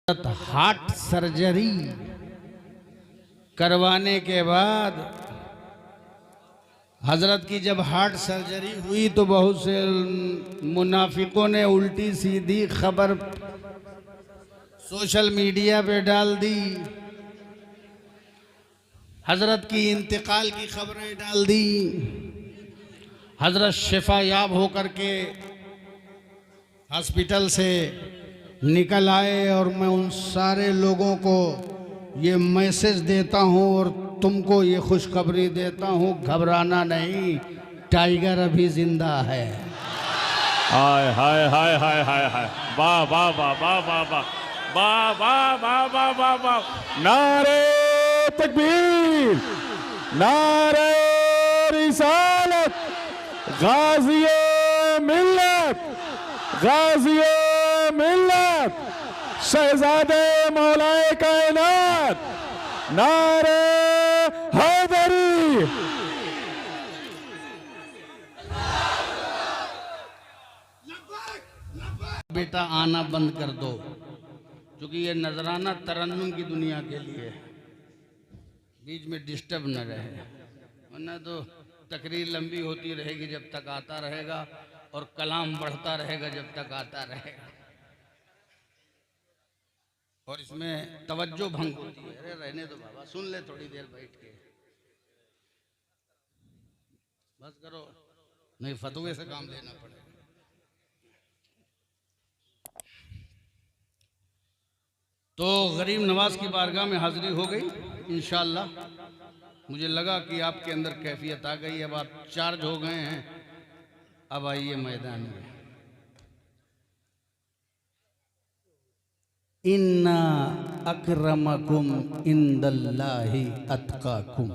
Heart surgery करवाने के बाद हजरत की जब हार्ट सर्जरी हुई तो बहुत से मुनाफिकों ने उल्टी सीधी खबर सोशल मीडिया पे डाल दी, हजरत की इंतकाल की खबरें डाल दी। हजरत शिफा याब होकर के हॉस्पिटल से निकल आए और मैं उन सारे लोगों को ये मैसेज देता हूँ और तुमको ये खुशखबरी देता हूँ, घबराना नहीं, टाइगर अभी जिंदा है। हाय हाय हाय हाय हाय हाय, वाह वाह वाह वाह वाह वाह वाह वाह वाह वाह वाह वाह, नारे तकबीर, नारे रिसालत, गाज़िए मिल्लत, गाज़िए मिल्लत, शहजादे मौलाए कायनात, नारे हैदरी। बेटा आना बंद कर दो, क्योंकि ये नजराना तरन्नुम की दुनिया के लिए है, बीच में डिस्टर्ब न रहे, वरना तो तकरीर लंबी होती रहेगी जब तक आता रहेगा और कलाम बढ़ता रहेगा जब तक आता रहेगा, और इसमें तवज्जो भंग होती है। अरे रहने दो बाबा, सुन ले थोड़ी देर बैठ के, बस करो, नहीं फतवे से काम लेना पड़ेगा। तो गरीब नवाज की बारगाह में हाजिरी हो गई इंशाअल्लाह। मुझे लगा कि आपके अंदर कैफियत आ गई, अब आप चार्ज हो गए हैं, अब आइए मैदान में। इन्ना अक्रमकुम इंदल्लाहि अत्काकुम,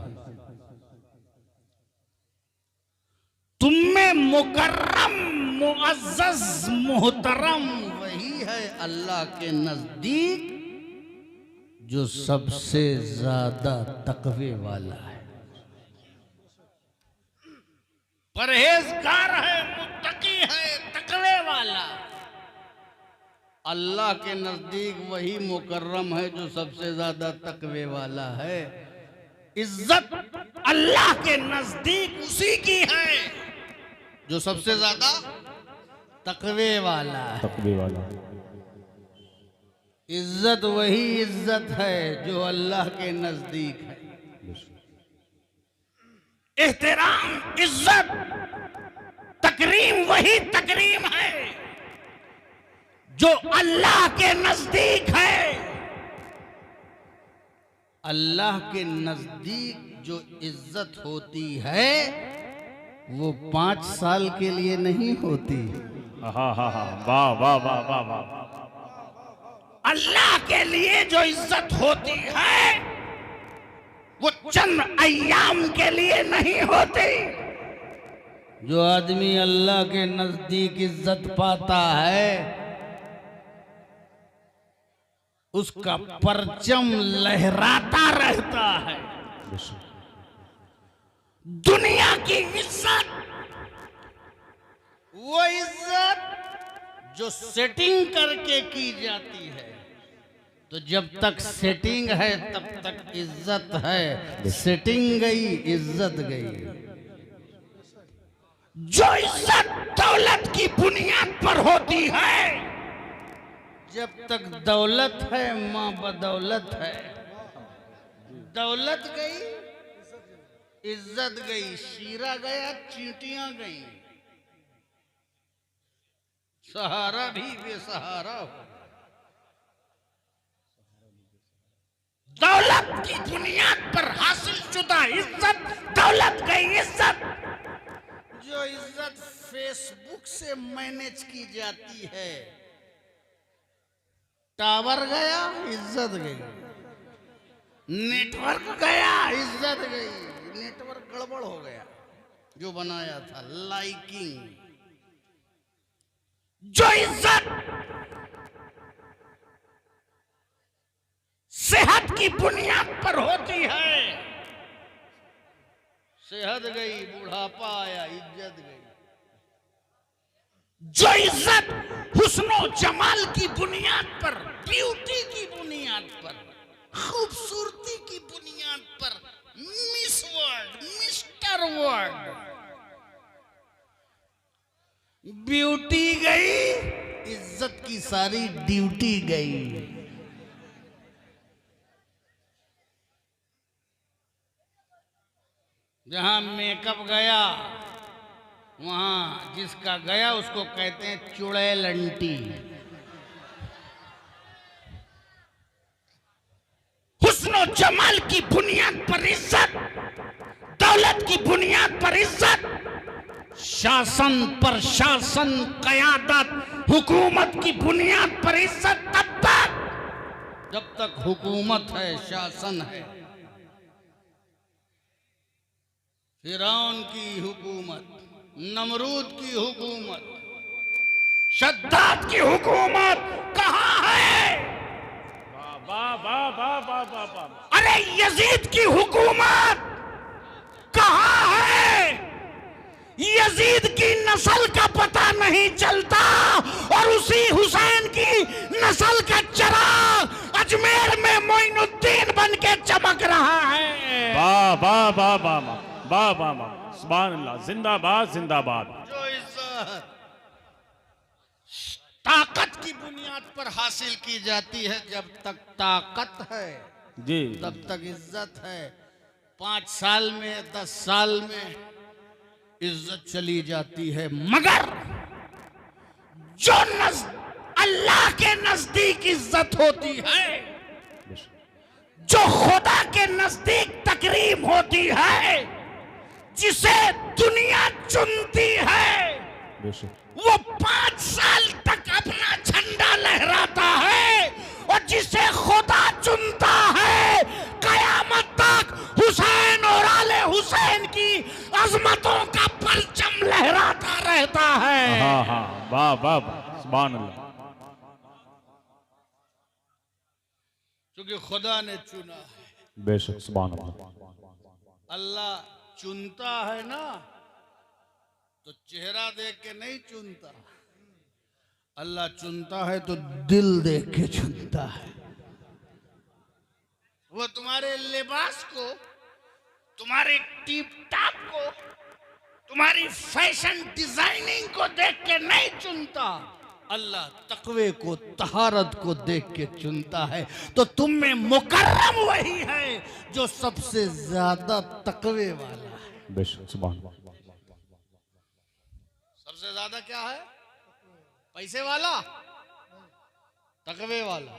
तुम में मुकर्रम मुअज़्ज़ज़ मोहतरम वही है अल्लाह के नजदीक जो सबसे ज्यादा तकवे वाला है, परहेजगार है, मुत्तकी है, तकवे वाला। अल्लाह के नजदीक वही मुकर्रम है जो सबसे ज्यादा तकवे वाला है। इज्जत अल्लाह के नजदीक उसी की है जो सबसे ज्यादा तकवे वाला है। तकवे वाला इज्जत वही इज्जत है जो अल्लाह के नजदीक है। एहतराम, इज्जत, तकरीम वही तकरीम है जो अल्लाह के नजदीक है। अल्लाह के नजदीक जो इज्जत होती है वो 5 साल के लिए नहीं होती। हाँ हाँ हाँ, वाह वाह वाह वाह वाह। अल्लाह के लिए जो इज्जत होती है वो चंद अय्याम के लिए नहीं होती। जो आदमी अल्लाह के नजदीक इज्जत पाता है उसका परचम लहराता रहता है। दुनिया की इज्जत वो इज्जत जो सेटिंग करके की जाती है, तो जब तक सेटिंग है तब तक इज्जत है, सेटिंग गई इज्जत गई। जो इज्जत दौलत की बुनियाद पर होती है, जब तक दौलत है मां बदौलत है, दौलत गई इज्जत गई, शीरा गया चींटियां गई, सहारा भी बेसहारा हो। दौलत की बुनियाद पर हासिल शुदा इज्जत, दौलत गई इज्जत। जो इज्जत फेसबुक से मैनेज की जाती है, टावर गया इज्जत गई, नेटवर्क गया इज्जत गई, नेटवर्क गड़बड़ हो गया जो बनाया था, लाइकिंग। जो इज्जत सेहत की बुनियाद पर होती है, सेहत गई बुढ़ापा आया इज्जत गई। जो इज्जत हुस्नो जमाल की बुनियाद पर, ब्यूटी की बुनियाद पर, खूबसूरती की बुनियाद पर miss world, mister world, beauty गई, इज्जत की सारी ड्यूटी गई। जहां मेकअप गया वहां जिसका गया उसको कहते हैं चुड़ैल अंटी। हुस्न जमाल की बुनियाद पर इज्जत, दौलत की बुनियाद पर इज्जत, शासन पर शासन, कयादत, हुकूमत की बुनियाद पर इज्जत तब तक जब तक हुकूमत है, शासन है। फिरौन की हुकूमत, नमरूद की हुकूमत, शद्दाद की हुकूमत कहाँ है? वाह वाह वाह वाह वाह वाह। अरे यजीद की हुकूमत कहाँ है? यजीद की नस्ल का पता नहीं चलता और उसी हुसैन की नस्ल का चराग अजमेर में मोइनुद्दीन बन के चमक रहा है। वाह वाह वाह वाह वाह वाह वाह वाह, सुभान अल्लाह, जिंदाबाद जिंदाबाद। जो इज्जत ताकत की बुनियाद पर हासिल की जाती है, जब तक ताकत है जी तब तक इज्जत है। 5 साल में 10 साल में इज्जत चली जाती है, मगर जो अल्लाह के नजदीक इज्जत होती है, जो खुदा के नजदीक तकरीम होती है, जिसे दुनिया चुनती है, वो 5 साल तक अपना झंडा लहराता है, और जिसे खुदा चुनता है कयामत तक हुसैन और आले हुसैन की अजमतों का परचम लहराता रहता है। हाँ हाँ, वाह वाह वाह, सुभान अल्लाह। क्योंकि खुदा ने चुना है। बेशक, सुभान अल्लाह। अल्लाह चुनता है ना तो चेहरा देख के नहीं चुनता, अल्लाह चुनता है तो दिल देख के चुनता है। वो तुम्हारे लिबास को, तुम्हारे टिप टाप को, तुम्हारी फैशन डिजाइनिंग को देख के नहीं चुनता, अल्लाह तकवे को, तहारत को देख के चुनता है। तो तुम में मुकर्रम वही है जो सबसे ज्यादा तकवे वाला है। बेशक, सुभान अल्लाह। सबसे ज्यादा क्या है? पैसे वाला, तकवे वाला।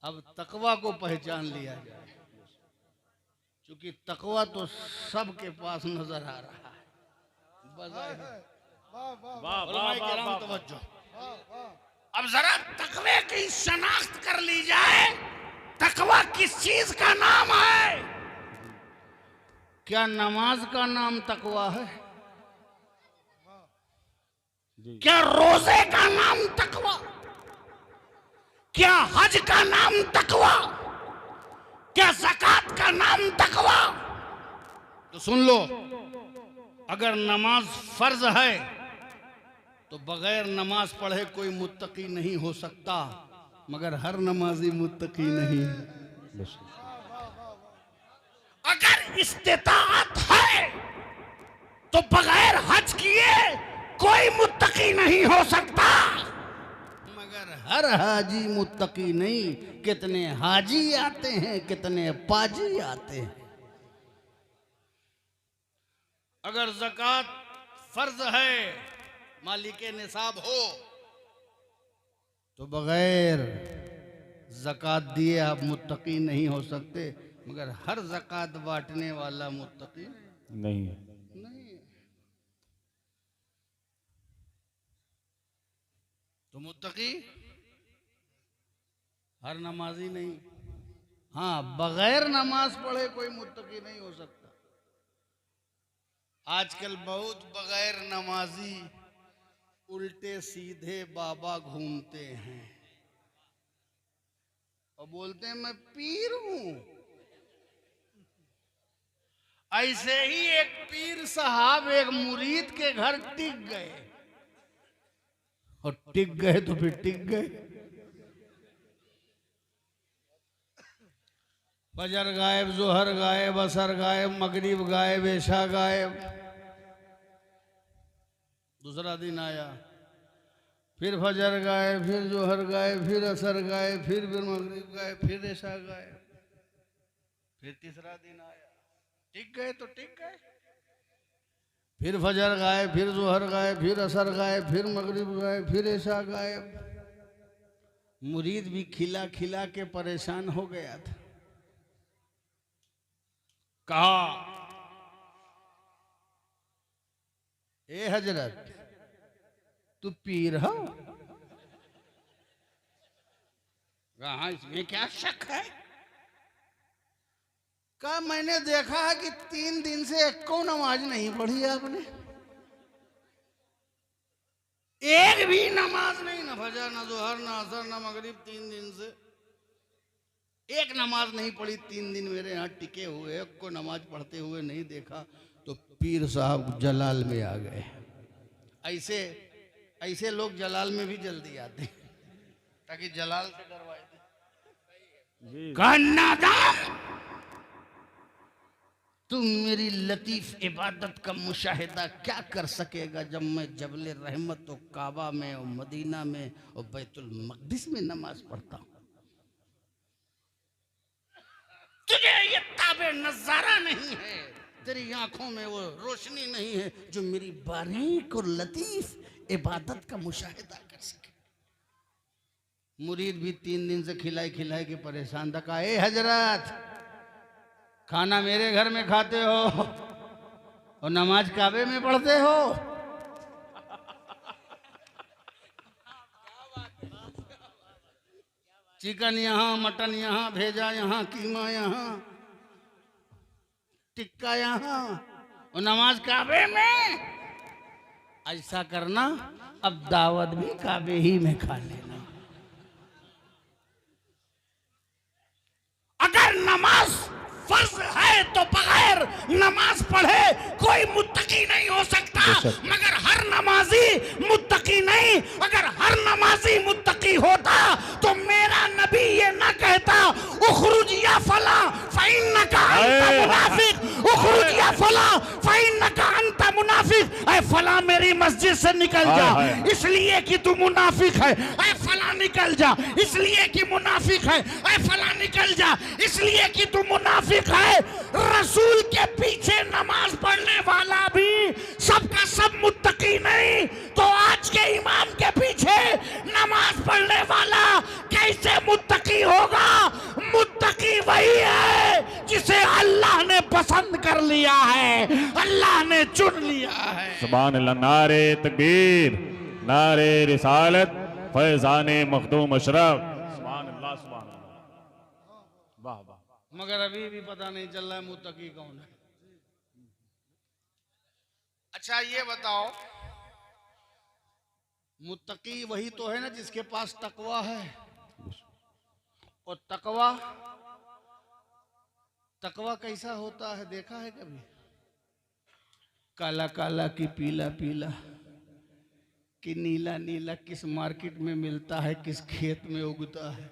अब तकवा को पहचान लिया जाए, क्योंकि तकवा तो सबके पास नजर आ रहा है। तवज्जो। अब जरा तकवे की शनाख्त कर ली जाए। तकवा किस चीज का नाम है? क्या नमाज का नाम तकवा है? क्या रोजे का नाम तकवा? क्या हज का नाम तकवा? क्या ज़कात का नाम तकवा? तो सुन लो, अगर नमाज फर्ज है तो बगैर नमाज पढ़े कोई मुत्तकी नहीं हो सकता, मगर हर नमाजी मुत्तकी नहीं है। अगर इस्तिताअत है तो बगैर हज किए कोई मुत्तकी नहीं हो सकता, मगर हर हाजी मुत्तकी नहीं। कितने हाजी आते हैं, कितने पाजी आते हैं। अगर ज़कात फर्ज है, मालिके निसाब हो, तो बगैर ज़कात दिए आप मुत्तकी नहीं हो सकते, मगर हर ज़कात बांटने वाला मुत्तकी नहीं है। तो मुत्तकी हर नमाजी नहीं। हाँ, बगैर नमाज पढ़े कोई मुत्तकी नहीं हो सकता। आजकल बहुत बगैर नमाजी उल्टे सीधे बाबा घूमते हैं और बोलते हैं मैं पीर हूं। ऐसे ही एक पीर साहब एक मुरीद के घर टिक गए, और टिक गए तो फिर टिक गए। फजर गायब, जोहर गायब, असर गायब, मगरिब गायब, ऐशा गायब। दूसरा दिन आया, फिर फजर गायब, फिर जोहर गायब, फिर असर गायब, फिर मगरिब गायब, फिर ऐशा गायब। फिर तीसरा दिन आया, टिक गए तो टिक गए। फिर फजर गायब, फिर जोहर गायब, फिर असर गायब, फिर मगरिब गायब, फिर ऐशा गायब। मुरीद भी खिला खिला के परेशान हो गया था। कहा, ए हजरत, तू पीर हो? कहा, इसमें क्या शक है? कहा, मैंने देखा है कि 3 दिन से एक को नमाज नहीं पढ़ी आपने। एक भी नमाज नहीं, ना फजर, ना जोहर, ना असर, ना मगरिब। 3 दिन से एक नमाज नहीं पढ़ी। 3 दिन मेरे यहाँ टिके हुए, एक को नमाज पढ़ते हुए नहीं देखा। तो पीर साहब जलाल में आ गए। ऐसे ऐसे लोग जलाल में भी जल्दी आते ताकि जलाल से डरवाए दे। तुम मेरी लतीफ इबादत का मुशाहिदा क्या कर सकेगा जब मैं जबले रहमत और काबा में और मदीना में और बैतुल मक़दिस में नमाज पढ़ता हूँ। तुझे ये ताबे नजारा नहीं है, तेरी आंखों में वो रोशनी नहीं है जो मेरी बारीक और लतीफ इबादत का मुशाहिदा कर सके। मुरीद भी 3 दिन से खिलाई खिलाई के परेशान था। कहा, ए हजरत, खाना मेरे घर में खाते हो और नमाज काबे में पढ़ते हो। चिकन यहाँ, मटन यहाँ, भेजा यहाँ, कीमा यहाँ, टिक्का यहाँ, और नमाज काबे में। ऐसा करना, अब दावत भी काबे ही में खा लेना। अगर नमाज फर्ज है तो बगैर नमाज पढ़े कोई मुत्तकी नहीं हो सकता। मगर हर नमाजी मुत्तकी नहीं। अगर हर नमाजी मुत्तकी होता तो मेरा नबी ये ना कहता, उखरुज या फला फइन्नका अंता मुनाफिक, उखरुज या फला फइन्नका अंता मुनाफिक। ऐ फला मेरी मस्जिद से निकल जा इसलिए कि तू मुनाफिक है। ऐ फला निकल जा इसलिए कि मुनाफिक है। ऐ फला निकल जा इसलिए कि तू मुनाफिक है। रसूल के पीछे नमाज पढ़ने वाला भी सबका सब मुत्तकी नहीं, तो आज के इमाम के पीछे नमाज पढ़ने वाला कैसे मुत्तकी होगा? मुत्तकी वही है जिसे अल्लाह ने पसंद कर लिया है, अल्लाह ने चुन लिया है। सुभान अल्लाह, नारे तकबीर, नारे रिसालत, फैजाने मखदूम अशरफ। सुभान अल्लाह, सुभान अल्लाह, वाह वाह। मगर अभी भी पता नहीं चल रहा है मुत्तकी कौन है। अच्छा ये बताओ, मुत्तकी वही तो है ना जिसके पास तकवा है। और तकवा तकवा कैसा होता है देखा है कभी? काला काला की पीला पीला कि नीला नीला किस मार्केट में मिलता है, किस खेत में उगता है।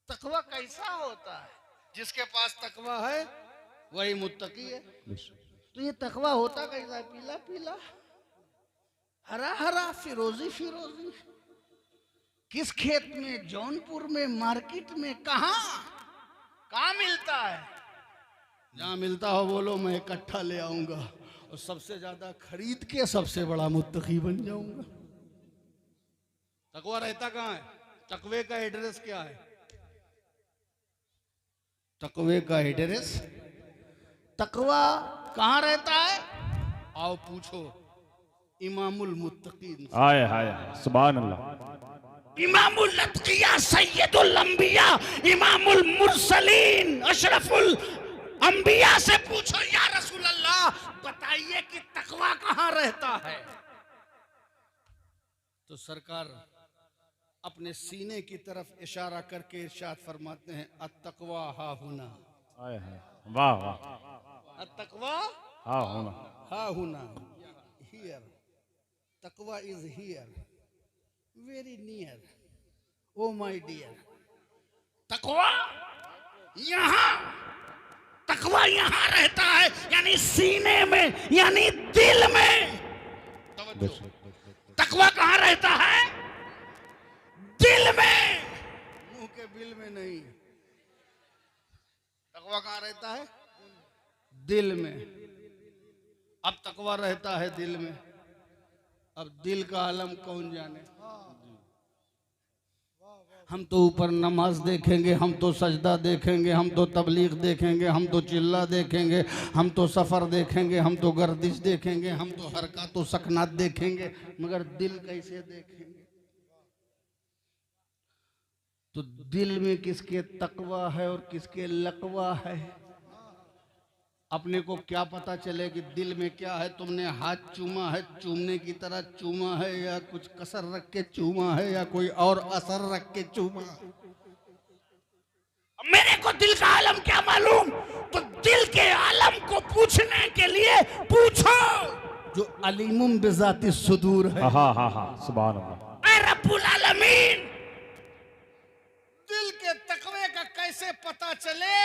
तकवा कैसा होता है? जिसके पास तकवा है वही मुत्तकी है। तो ये तकवा होता कैसा है? पीला पीला, हरा हरा, फिरोजी फिरोजी। किस खेत में? जौनपुर में, मार्केट में, कहाँ मिलता है? जहां मिलता हो बोलो, मैं इकट्ठा ले आऊंगा और सबसे ज्यादा खरीद के सबसे बड़ा मुत्तकी बन जाऊंगा। तकवा रहता कहाँ है? तकवे का एड्रेस क्या है? तकवे का एड्रेस, तकवा कहाँ रहता है? आओ पूछो इमामुल मुत्तकीन। हाय हाय, सुभान अल्लाह। इमामुल अत्किया, सैयदुल अंबिया, इमामुल मुरसलीन, अशरफुल अंबिया से पूछो, या रसूल अल्लाह बताइए कि तकवा कहाँ रहता है? तो सरकार अपने सीने की तरफ इशारा करके इरशाद फरमाते हैं, अत्तकवा हा हुना। हाय हाय, वाह वाह। अत्तकवा हाँ होना, हा हुना, here. Taqwa is here, very near, oh my dear. Taqwa यहां, तकवा यहां रहता है, यानी सीने में, यानी दिल में। तकवा कहां रहता है? दिल में, मुंह के बिल में नहीं। तकवा कहां रहता है? दिल में। अब तकवा रहता है दिल में, अब दिल का आलम कौन जाने। हम तो ऊपर नमाज देखेंगे, हम तो सजदा देखेंगे, हम तो तबलीग देखेंगे, हम तो चिल्ला देखेंगे, हम तो सफ़र देखेंगे, हम तो गर्दिश देखेंगे, हम तो हरकत व सकनात देखेंगे, मगर दिल कैसे देखेंगे? तो दिल में किसके तकवा है और किसके लकवा है, अपने को क्या पता चले कि दिल में क्या है? तुमने हाथ चूमा है, चूमने की तरह चूमा है, या कुछ कसर रख के चूमा है, या कोई और असर रख के चूमा? मेरे को दिल का आलम क्या मालूम? तो दिल के आलम को पूछने के लिए पूछो जो अलीमुम बिज़ाति सुदूर है। हाँ हाँ हाँ, सुभान अल्लाह। ऐ रब्बुल आलमीन, दिल के तकवे का कैसे पता चले?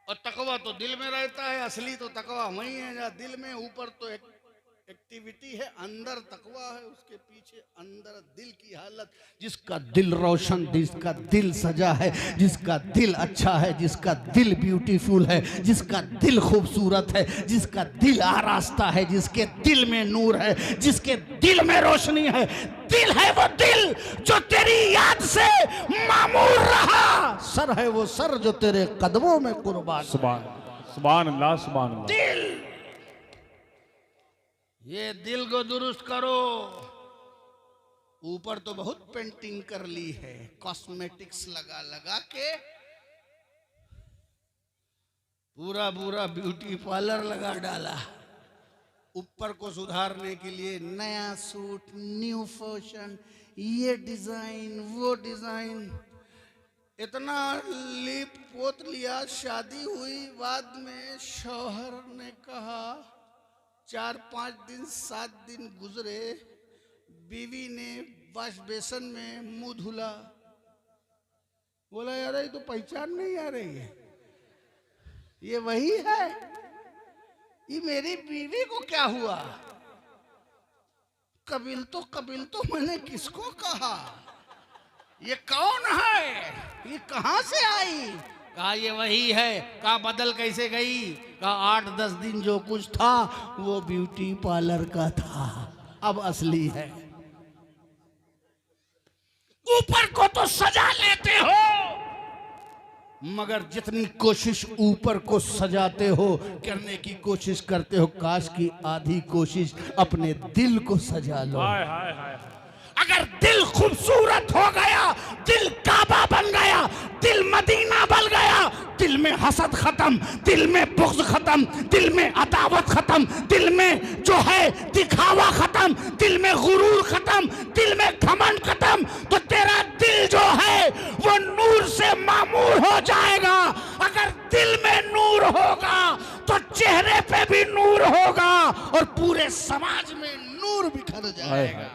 और तकवा तो दिल में रहता है, असली तो तकवा वही है जहाँ दिल में। ऊपर तो एक एक्टिविटी है, अंदर तकवा है, उसके पीछे अंदर दिल की हालत। जिसका दिल रोशन, जिसका दिल सजा है, जिसका दिल अच्छा है, जिसका दिल ब्यूटीफुल है, जिसका दिल खूबसूरत है, जिसका दिल आरास्ता है, जिसके दिल में नूर है, जिसके दिल में रोशनी है, दिल है वो दिल जो तेरी याद से मामूर रहा, सर है वो सर जो तेरे कदमों में कुर्बान। सुभान सुभान अल्लाह, सुभान अल्लाह। दिल, ये दिल को दुरुस्त करो। ऊपर तो बहुत पेंटिंग कर ली है, कॉस्मेटिक्स लगा लगा के, पूरा पूरा ब्यूटी पार्लर लगा डाला। ऊपर को सुधारने के लिए नया सूट, न्यू फैशन, ये डिजाइन, वो डिजाइन, इतना लिप पोत लिया। शादी हुई, बाद में शौहर ने कहा, 4-5 दिन 7 दिन गुजरे, बीवी ने वाश बेसन में मुंह धुला, बोला यार ये तो पहचान नहीं आ रही है, ये वही है, ये मेरी बीवी को क्या हुआ? कबिल तो मैंने किसको कहा? ये कौन है? ये कहां से आई? कहा ये वही है। कहा बदल कैसे गई? कहा 8-10 दिन जो कुछ था वो ब्यूटी पार्लर का था, अब असली है। ऊपर को तो सजा लेते हो, मगर जितनी कोशिश ऊपर को सजाते हो, करने की कोशिश करते हो, काश की आधी कोशिश अपने दिल को सजा लो। हाय हाय हाय। अगर दिल खूबसूरत हो गया, दिल काबा बन गया, दिल मदीना बन गया, दिल में हसद खत्म, दिल में बुग़्ज़ खत्म, दिल में अदावत खत्म, दिल में जो है दिखावा खत्म, दिल में गुरूर खत्म, दिल में घमंड खत्म, तो तेरा दिल जो है वो नूर से मामूर हो जाएगा। अगर दिल में नूर होगा तो चेहरे पे भी नूर होगा और पूरे समाज में नूर बिखर जाएगा।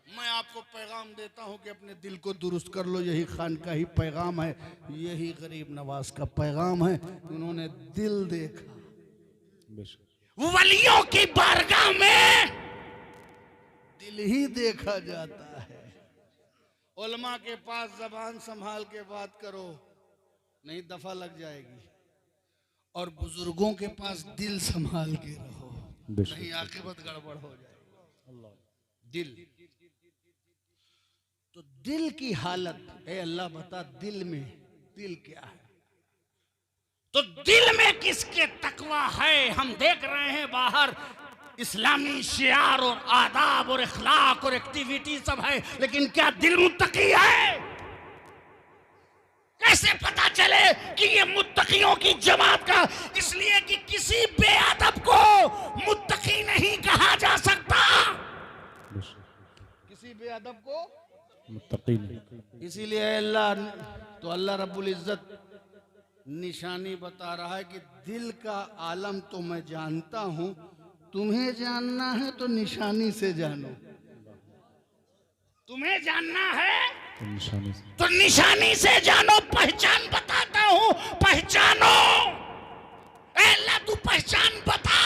मैं आपको पैगाम देता हूं कि अपने दिल को दुरुस्त कर लो। यही खान का ही पैगाम है, यही गरीब नवाज का पैगाम है। उन्होंने दिल देखा। वलियों की बारगाह में दिल ही देखा जाता है। उलमा के पास जबान संभाल के बात करो, नहीं दफा लग जाएगी। और बुजुर्गों के पास दिल संभाल के रहो, नहीं आखिरत गड़बड़ हो जाएगी। दिल, तो दिल की हालत, ए अल्लाह बता दिल में दिल क्या है? तो दिल में किसके तकवा है? हम देख रहे हैं बाहर इस्लामी शियार और आदाब और इखलाक और एक्टिविटी सब है, लेकिन क्या दिल मुत्तकी है? कैसे पता चले कि ये मुत्तकियों की जमात का? इसलिए कि किसी बेअदब को मुत्तकी नहीं कहा जा सकता, किसी बेअदब को मुत्तकी नहीं। इसीलिए अल्लाह, तो अल्लाह रब्बुल इज्जत निशानी बता रहा है कि दिल का आलम तो मैं जानता हूं, तुम्हें जानना है तो निशानी से जानो। तुम्हें जानना है निशानी से तो निशानी से जानो, पहचान बताता हूं, पहचानो। ए अल्लाह तू पहचान बता।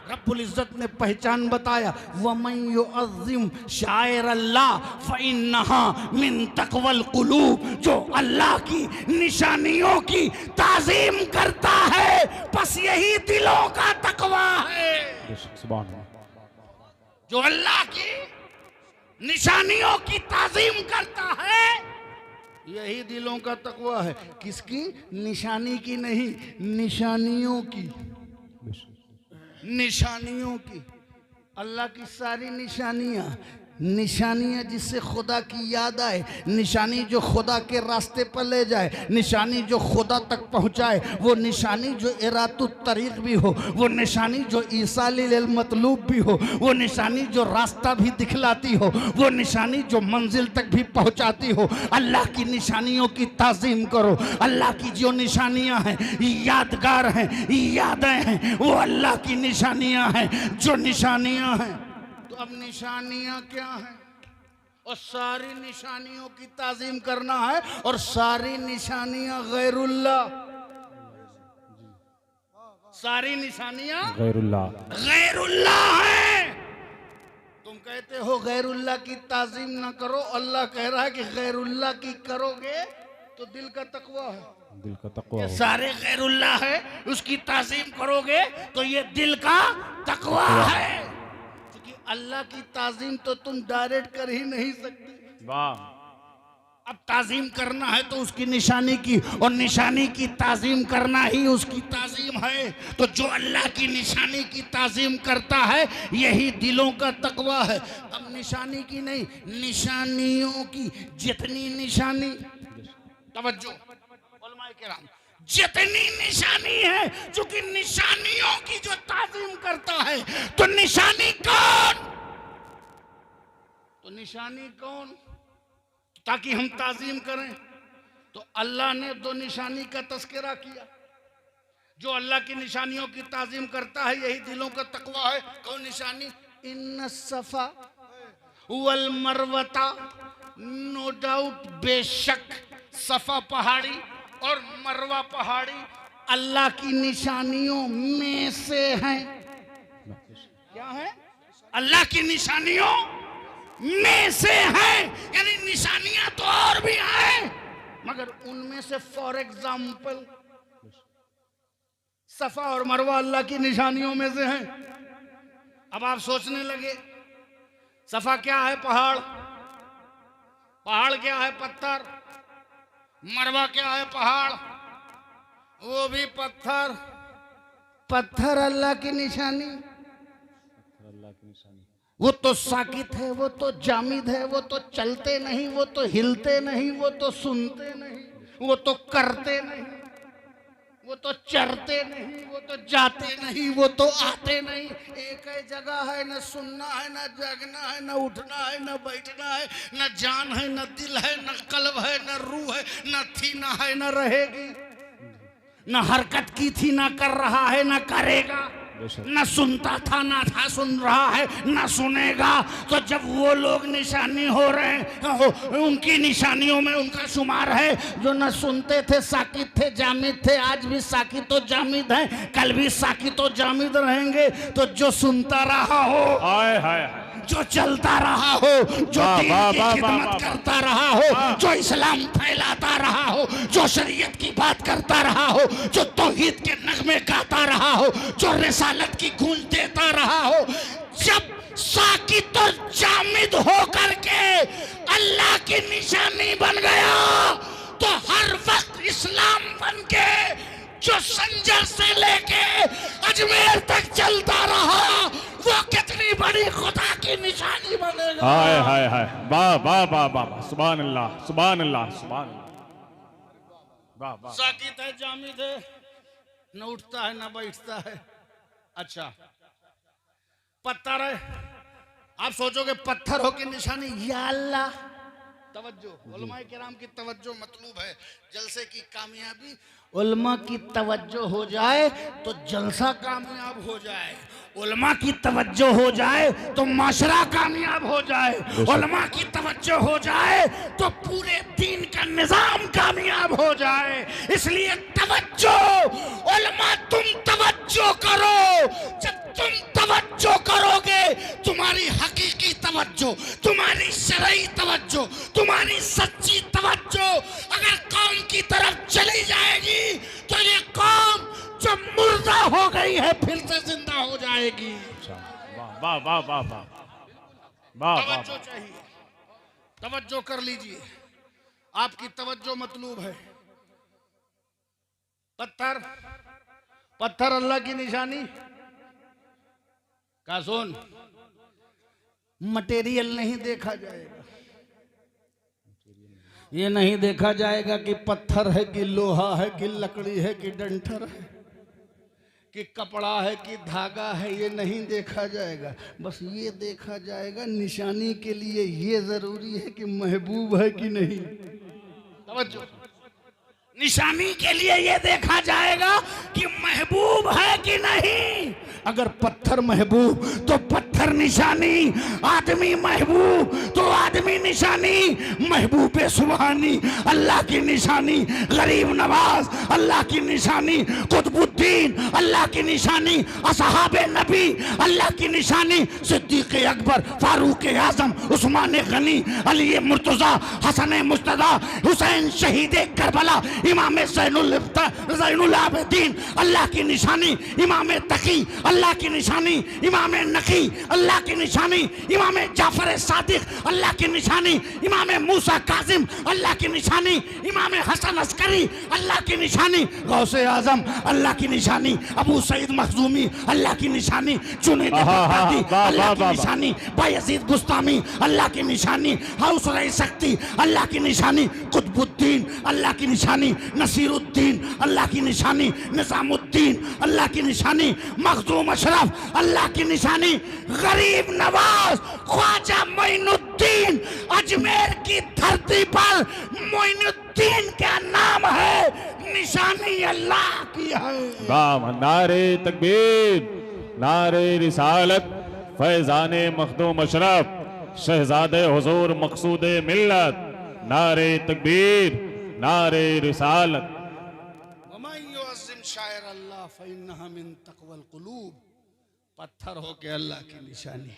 रब्बुल इज्जत ने पहचान बताया, वमन युअज़्ज़िम शायर अल्लाह फ़इन्नहा मिन तक़वल क़ुलूब। जो अल्लाह की निशानियों की ताज़ीम करता है, बस यही दिलों का तकवा है। सुभान अल्लाह। जो अल्लाह की निशानियों की ताज़ीम करता है, यही दिलों का तकवा है। किसकी? निशानी की नहीं, निशानियों की। निशानियों की। अल्लाह की सारी निशानियां, निशानियां जिससे खुदा की याद आए, निशानी जो खुदा के रास्ते पर ले जाए, निशानी जो खुदा तक पहुंचाए, वो निशानी जो इरातुत तरीक भी हो, वो निशानी जो ईसा लिल मतलूब भी हो, वो निशानी जो रास्ता भी दिखलाती हो, वो निशानी जो मंजिल तक भी पहुंचाती हो। अल्लाह की निशानियों की ताज़ीम करो। अल्लाह की जो निशानियां हैं, यादगार हैं, यादें हैं, वो अल्लाह की निशानियां हैं, जो निशानियां हैं। तो अब निशानियां क्या हैं? और सारी निशानियों की ताज़ीम करना है, और सारी निशानियां गैरुल्लाह, सारी निशानियां गैरुल्लाह हैं। तुम कहते हो गैरुल्लाह की ताज़ीम ना करो, अल्लाह कह रहा है कि गैरुल्लाह की करोगे तो दिल का तकवा है, दिल का तकवा। सारे गैरुल्लाह है, उसकी ताज़ीम करोगे तो ये दिल का तकवा है। अल्लाह की ताज़ीम तो तुम डायरेक्ट कर ही नहीं सकते। वाह। अब ताज़ीम करना है तो उसकी निशानी की, और निशानी की ताज़ीम करना ही उसकी ताज़ीम है। तो जो अल्लाह की निशानी की ताज़ीम करता है, यही दिलों का तकवा है। अब निशानी की नहीं, निशानियों की। जितनी निशानी, तवज्जो उलमाए किराम, जितनी निशानी है, चूंकि निशानियों की जो ताज़ीम करता है, तो निशानी कौन? तो निशानी कौन ताकि हम ताज़ीम करें? तो अल्लाह ने दो निशानी का तस्करा किया। जो अल्लाह की निशानियों की ताज़ीम करता है, यही दिलों का तकवा है। कौन निशानी? इन्न सफा वल मरवता, नो डाउट, बेशक सफा पहाड़ी और मरवा पहाड़ी अल्लाह की निशानियों में से हैं। क्या है? अल्लाह की निशानियों में से हैं। यानी निशानियां तो और भी हैं, मगर उनमें से फॉर एग्जाम्पल सफा और मरवा अल्लाह की निशानियों में से हैं। अब आप सोचने लगे, सफा क्या है? पहाड़। पहाड़ क्या है? पत्थर। मरवा क्या है? पहाड़, वो भी पत्थर। पत्थर अल्लाह की निशानी। वो तो साकित है, वो तो जामिद है, वो तो चलते नहीं, वो तो हिलते नहीं, वो तो सुनते नहीं, वो तो करते नहीं, वो तो चरते नहीं, वो तो जाते नहीं, वो तो आते नहीं। एक ही जगह है, न सुनना है, न जागना है, न उठना है, न बैठना है, न जान है, न दिल है, न कल्ब है, न रूह है, न थी, न है, न रहेगी, न हरकत की थी, न कर रहा है, न करेगा, न सुनता था, न था सुन रहा है, न सुनेगा। तो जब वो लोग निशानी हो रहे हैं, उनकी निशानियों में उनका शुमार है। जो न सुनते थे, साकित थे, जामिद थे, आज भी साकित तो जामिद हैं, कल भी साकित तो जामिद रहेंगे। तो जो सुनता रहा हो, हाय हाय, जो चलता रहा हो, जो दीन की खिदमत करता रहा हो, जो इस्लाम फैलाता रहा हो, जो शरीयत की बात करता रहा हो, जो तौहीद के नगमे गाता रहा हो, जो रिसालत की गूंज देता रहा हो, जब साकित और जामिद होकर के अल्लाह की निशानी बन गया, तो हर वक्त इस्लाम बन के जो संजर से लेके अजमेर तक चलता रहा, वो कितनी बड़ी खुदा की निशानी बनेगा। हाय हाय हाय, वाह वाह वाह वाह, सुभान अल्लाह, सुभान अल्लाह, सुभान अल्लाह, वाह वाह। साकित है, जामिद है, न उठता है, न बैठता है। अच्छा, पत्थर है, आप सोचोगे पत्थर हो की निशानी, या अल्लाह तवज्जो, उलमाए किराम की तवज्जो मतलूब है। जलसे की कामयाबी, उलमा की तवज्जो हो जाए तो जलसा कामयाब हो जाए, उलमा की तवज्जो हो जाए तो माशरा कामयाब हो जाए, उलमा की तवज्जो हो जाए तो पूरे दीन का निजाम कामयाब हो जाए। इसलिए तवज्जो, उलमा तुम तवज्जो करो। जब तुम तवज्जो करोगे, तुम्हारी हकीकी तवज्जो, तुम्हारी शरई तवज्जो, तुम्हारी सच्ची तवज्जो अगर कौम की तरफ चली जाएगी तो ये कौम जो मुर्दा हो गई है फिर से जिंदा हो जाएगी। वाह वाह वाह वाह वाह, तवज्जो चाहिए, तवज्जो कर लीजिए। आपकी तवज्जो मतलूब है। पत्थर, पत्थर अल्लाह की निशानी का सुन, मटेरियल नहीं देखा जाएगा। ये नहीं देखा जाएगा कि पत्थर है कि लोहा है कि लकड़ी है कि डंठर है कि कपड़ा है कि धागा है, ये नहीं देखा जाएगा। बस ये देखा जाएगा निशानी के लिए ये जरूरी है कि महबूब है कि नहीं। तवज्जो, निशानी के लिए ये देखा जाएगा कि महबूब है कि नहीं। अगर पत्थर महबूब तो पत्थर निशानी, आदमी महबूब तो आदमी निशानी, महबूब सुबहानी अल्लाह की निशानी, गरीब नवाज अल्लाह की निशानी, कुतुबुद्दीन अल्लाह की निशानी, असहाबे नबी अल्लाह की निशानी, सिद्दीक अकबर, फारूक आजम, उस्मान गनी, अली मुर्तजा, हसन मुस्तदा, हुसैन शहीद करबला, इमाम ज़ैनुल आबिदीन अल्लाह की निशानी, इमाम तकी अल्लाह की निशानी, इमाम नकी अल्लाह की निशानी, इमाम जाफर सादिक अल्लाह की निशानी, इमाम मूसा काजिम अल्लाह की निशानी, इमाम हसन अस्करी अल्लाह की निशानी, गौसे आजम अल्लाह की निशानी, अबू सईद मखजूमी अल्लाह की निशानी, जुनैद बगदादी अल्लाह की निशानी, बायजीद बुस्तामी अल्लाह की निशानी, हाउस शक्ति अल्लाह की निशानी, कुतुबुद्दीन अल्लाह की निशानी, नसीरुद्दीन अल्लाह की निशानी, निजामुद्दीन अल्लाह की निशानी, मखदूम अशरफ अल्लाह की निशानी, गरीब नवाज ख्वाजा मोइनुद्दीन, अजमेर की धरती पर मोइनुद्दीन का नाम है, निशानी अल्लाह की है। वाह, नारे तकबीर, नारे रिसालत, फैजाने मखदूम अशरफ, शहजादे हुजूर मकसूदे मिल्लत, नारे तकबीर, नारे रिसालत। शायर अल्लाह फ़इन्नहा मिन तक़वल क़ुलूब, पत्थर हो के अल्लाह की निशानी।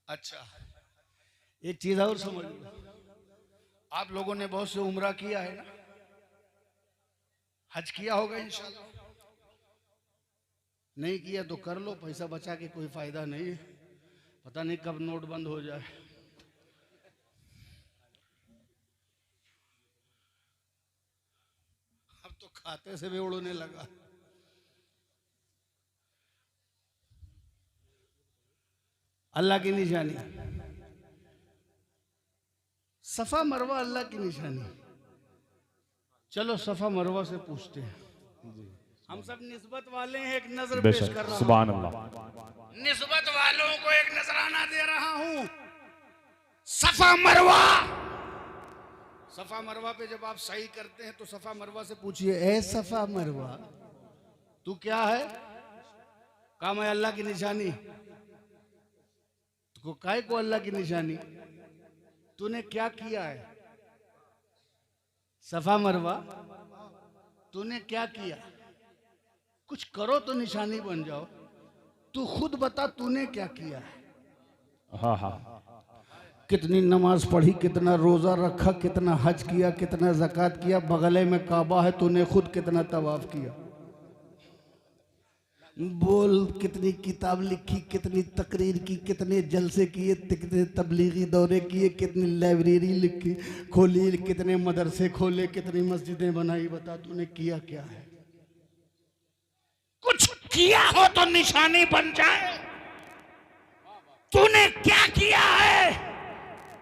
अच्छा, एक चीज और समझ लो, आप लोगों ने बहुत से उम्रा किया है ना, हज किया होगा इंशाल्लाह। नहीं किया तो कर लो, पैसा बचा के कोई फायदा नहीं है, पता नहीं कब नोट बंद हो जाए। अब तो खाते से भी उड़ने लगा। अल्लाह की निशानी, सफा मरवा अल्लाह की निशानी। चलो सफा मरवा से पूछते हैं, हम सब निस्बत वाले हैं, एक नजर पेश कर रहा हूं। सुभान अल्लाह। निस्बत वालों को एक नजराना दे रहा हूं। सफा मरवा, सफा मरवा पे जब आप सही करते हैं तो सफा मरवा से पूछिए, ए सफा मरवा तू क्या है? काम है अल्लाह की निशानी। तो काय को अल्लाह की निशानी, तूने क्या किया है? सफा मरवा तूने क्या किया? कुछ करो तो निशानी बन जाओ। तू खुद बता तूने क्या किया है? हाँ हाँ, कितनी नमाज पढ़ी, कितना रोजा रखा, कितना हज किया, कितना ज़कात किया, बगले में काबा है, तूने खुद कितना तवाफ किया? बोल, कितनी किताब लिखी, कितनी तकरीर की, कितने जलसे किए, कितने तबलीगी दौरे किए, कितनी लाइब्रेरी लिखी खोली, कितने मदरसे खोले, कितनी मस्जिदें बनाई, बता तूने किया क्या है? कुछ किया हो तो निशानी बन जाए। तूने क्या किया है?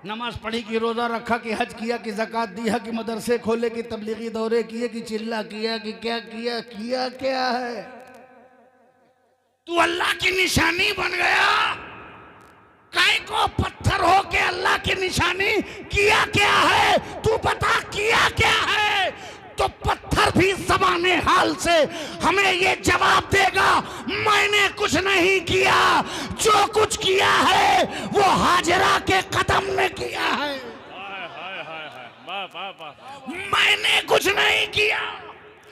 नमाज पढ़ी कि, रोजा रखा कि, हज किया कि, ज़कात दिया कि, मदरसे खोले कि, तबलीगी दौरे किए कि, चिल्ला किया कि, क्या किया? किया क्या है? तू अल्लाह की निशानी बन गया। काय को पत्थर हो के अल्लाह की निशानी किया क्या है, तू बता किया क्या है। तो पत्थर भी ज़बाने हाल से हमें ये जवाब देगा, मैंने कुछ नहीं किया, जो कुछ किया है वो हाजरा के कदम ने किया है। हाय हाय हाय हाय, वाह वाह वाह, मैंने कुछ नहीं किया,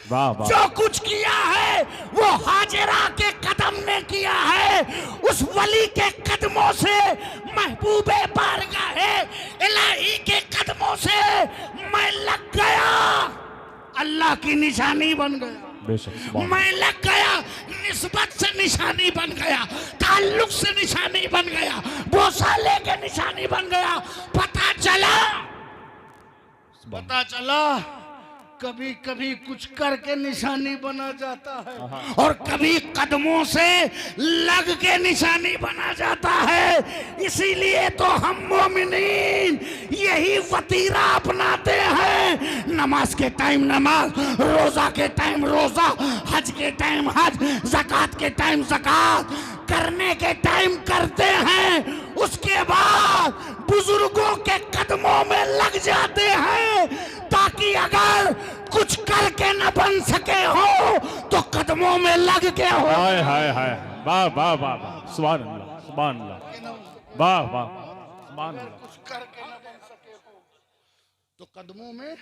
वाह वाह, जो कुछ किया है वो हाजरा के कदम ने किया है। उस वली के कदमों से, महबूबे बारगाहे इलाही के कदमों से मैं लग गया, अल्लाह की निशानी बन गया। बेशक सुभान मैं लग गया, निस्बत से निशानी बन गया, ताल्लुक से निशानी बन गया, बोसा लेके निशानी बन गया। पता चला कभी कभी कुछ करके निशानी बना जाता है और कभी कदमों से लग के निशानी बना जाता है। इसीलिए तो हम मोमिनीन यही वतीरा अपनाते हैं। नमाज के टाइम नमाज, रोजा के टाइम रोजा, हज के टाइम हज, ज़कात के टाइम ज़कात, करने के टाइम करते हैं, उसके बाद बुजुर्गों के कदमों में लग जाते हैं, ताकि अगर कुछ करके न बन सके हो तो कदमों में लग के हो। हाय हाय हाय, वाह वाह वाह वाह, सुभान अल्लाह सुभान अल्लाह, वाह वाह सुभान अल्लाह। कुछ करके न बन सके हो तो कदमों में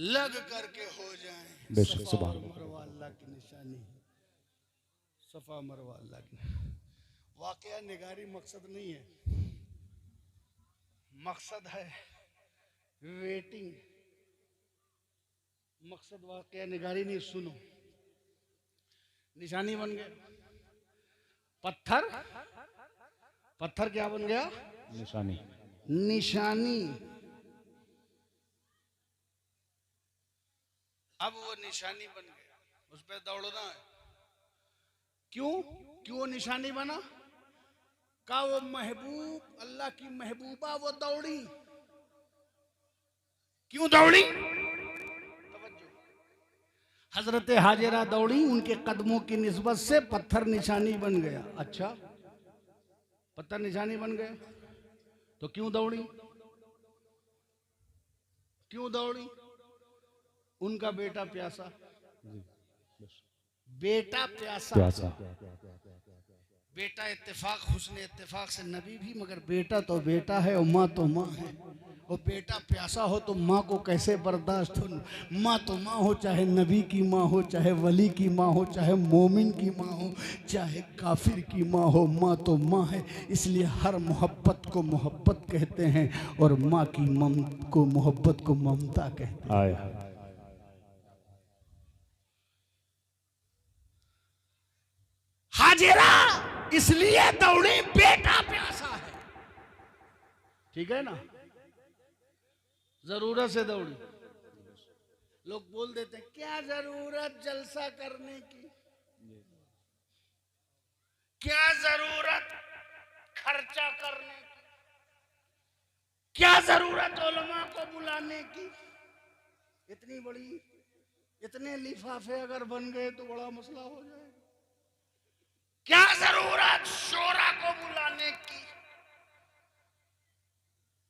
लग करके हो जाएं। बेशक सुभान मरवा अल्लाह की निशानी, सफा मरवा अल्लाह की। वाकया निगारी मकसद नहीं है, मकसद है वेटिंग। मकसद वाकया निगारी नहीं, सुनो। निशानी बन गया पत्थर, पत्थर क्या बन गया? निशानी। निशानी। अब वो निशानी बन गया, उस पर दौड़ना है। क्यों क्यों निशानी बना? का वो महबूब, अल्लाह की महबूबा वो दौड़ी। क्यों दौड़ी? हजरत हाजिरा दौड़ी, उनके कदमों की निस्बत से पत्थर निशानी बन गया। अच्छा, पत्थर निशानी बन गया तो क्यों दौड़ी? क्यों दौड़ी? उनका बेटा प्यासा, बेटा प्यासा। बेटा इत्तेफाक, हुस्न इत्तेफाक से नबी भी, मगर बेटा तो बेटा है और माँ तो माँ है। और बेटा प्यासा हो तो माँ को कैसे बर्दाश्त हो? माँ तो माँ हो, चाहे नबी की माँ हो, चाहे वली की माँ हो, चाहे मोमिन की माँ हो, चाहे काफिर की माँ हो, माँ तो माँ है। इसलिए हर मोहब्बत को मोहब्बत कहते हैं और माँ की मोहब्बत को ममता कहते हैं। हाजिरा इसलिए दौड़ी, बेटा प्यासा है, ठीक है ना? जरूरत से दौड़ी। लोग बोल देते हैं क्या जरूरत जलसा करने की, क्या जरूरत खर्चा करने की, क्या जरूरत उलमा को बुलाने की। इतनी बड़ी, इतने लिफाफे अगर बन गए तो बड़ा मसला हो जाएगा। क्या जरूरत शोरा को बुलाने की?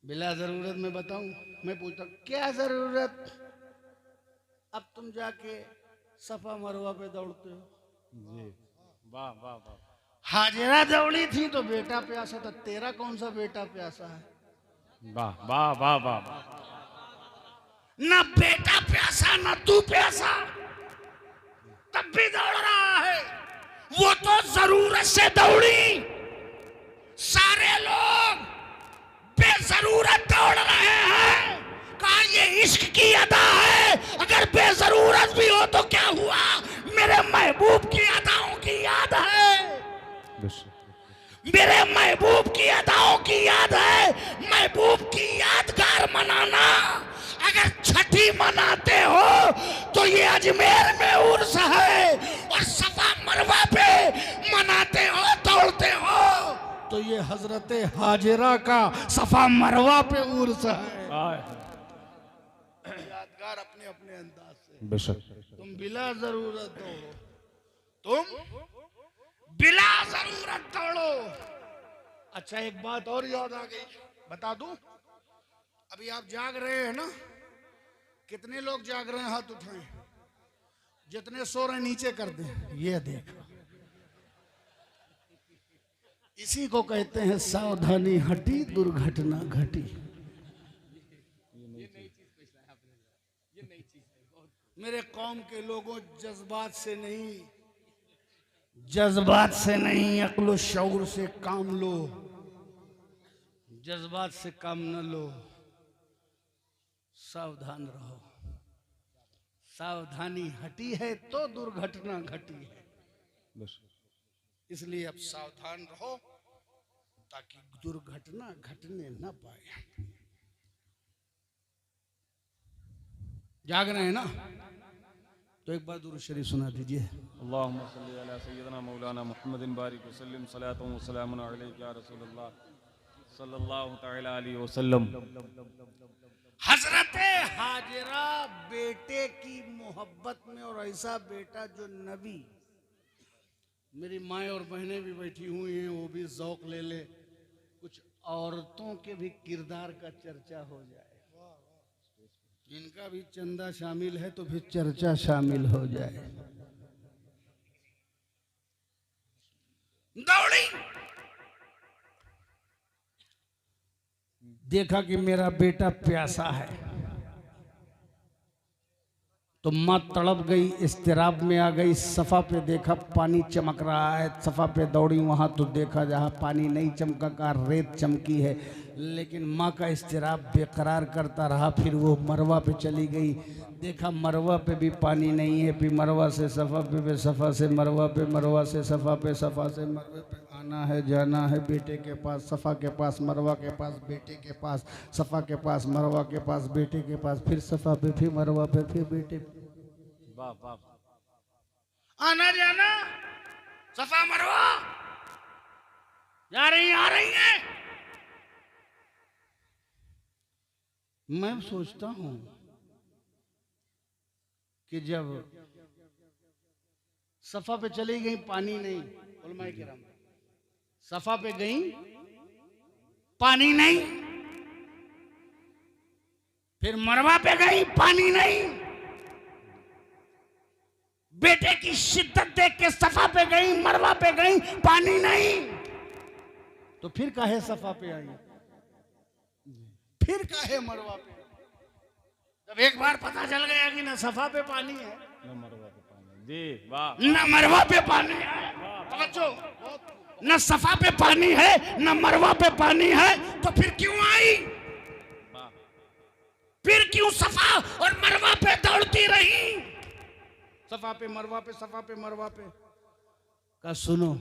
बिला जरूरत मैं बताऊं, मैं पूछता क्या जरूरत? अब तुम जाके सफा मरवा पे दौड़ते हो जी, वाह वाह वाह। हाजिरा दौड़ी थी तो बेटा प्यासा था, तेरा कौन सा बेटा प्यासा है? वाह वाह वाह वाह, ना बेटा प्यासा ना तू प्यासा, तब भी दौड़ रहा है। वो तो जरूरत से दौड़ी। सारे लोग बेजरूरत दौड़ रहे हैं। कहा ये इश्क की अदा है, अगर बेजरूरत भी हो तो क्या हुआ, मेरे महबूब की अदाओं की याद है, मेरे महबूब की अदाओं की याद है। महबूब की यादगार मनाना, अगर छठी मनाते हो तो ये अजमेर में उर्स है, और सफा मरवा पे मनाते हो, दौड़ते हो तो ये हजरत हाजिरा का सफा मरवा पे उर्स है। यादगार अपने अपने अंदाज से। बेशक। तुम बिला जरूरत दौड़ो, तुम बिला जरूरत दौड़ो। अच्छा, एक बात और याद आ गई, बता दूं? अभी आप जाग रहे हैं ना? कितने लोग जाग रहे हैं? हाथ उठाएं। जितने सो रहे नीचे कर दे। ये देखो, इसी को कहते हैं सावधानी हटी दुर्घटना घटी। मेरे कौम के लोगों, जज्बात से नहीं अक्ल शऊर से काम लो। जज्बात से काम न लो, सावधान रहो। सावधानी हटी है तो दुर्घटना घटी है। इसलिए अब सावधान रहो ताकि दुर्घटना घटने न पाए। जाग रहे हैं ना? तो एक बार दुरूद शरीफ सुना दीजिए। अल्लाहुम्मा सल्ली अला सय्यिदना मौलाना मुहम्मदिन बारिक वसल्लिम सलातु व सलामुन अलैका या रसूलल्लाह सल्लल्लाहु तआला अलैहि वसल्लम। हजरत हाजिरा बेटे की मोहब्बत में, और ऐसा बेटा जो नबी। मेरी माएँ और बहनें भी बैठी हुई हैं, वो भी ज़ौक़ ले ले, कुछ औरतों के भी किरदार का चर्चा हो जाए। इनका भी चंदा शामिल है तो फिर चर्चा शामिल हो जाए। दौड़ी, देखा कि मेरा बेटा प्यासा है, तो माँ तड़प गई, इस्तिराब में आ गई। सफा पे देखा पानी चमक रहा है, सफा पे दौड़ी। वहां तो देखा जहाँ पानी नहीं चमका का रेत चमकी है, लेकिन माँ का इस्तिराब बेकरार करता रहा। फिर वो मरवा पे चली गई, देखा मरवा पे भी पानी नहीं है। फिर मरवा से सफा पे, सफा से मरवा पे, मरवा से सफा पे, सफा से मरवे पे। आना है जाना है बेटे के पास, सफा के पास, मरवा के पास, बेटे के पास, सफा के पास, मरवा के पास, बेटे के पास, फिर सफा पे, फिर मरवा पे, फिर बेटे पे। वाह वाह। आना जाना, सफा मरवा, जा रही आ रही है। मैं सोचता हूं कि जब सफा पे चली गई, पानी नहीं, उलमाए किराम, सफा पे गई, पानी नहीं, फिर मरवा पे गई, पानी नहीं, बेटे की शिद्दत देख के सफा पे गई, मरवा पे गई, पानी नहीं, तो फिर काहे सफा पे आई, फिर काहे मरवा पे? जब एक बार पता चल गया कि ना सफा पे पानी है, न मरवा पे पानी। जी वाह। न मरवा पे पानी है, समझो, न सफा पे पानी है, न मरवा पे पानी है, तो फिर क्यों आई? फिर क्यों सफा और मरवा पे दौड़ती रही? सफा पे मरवा पे, सफा पे मरवा पे। का सुनो,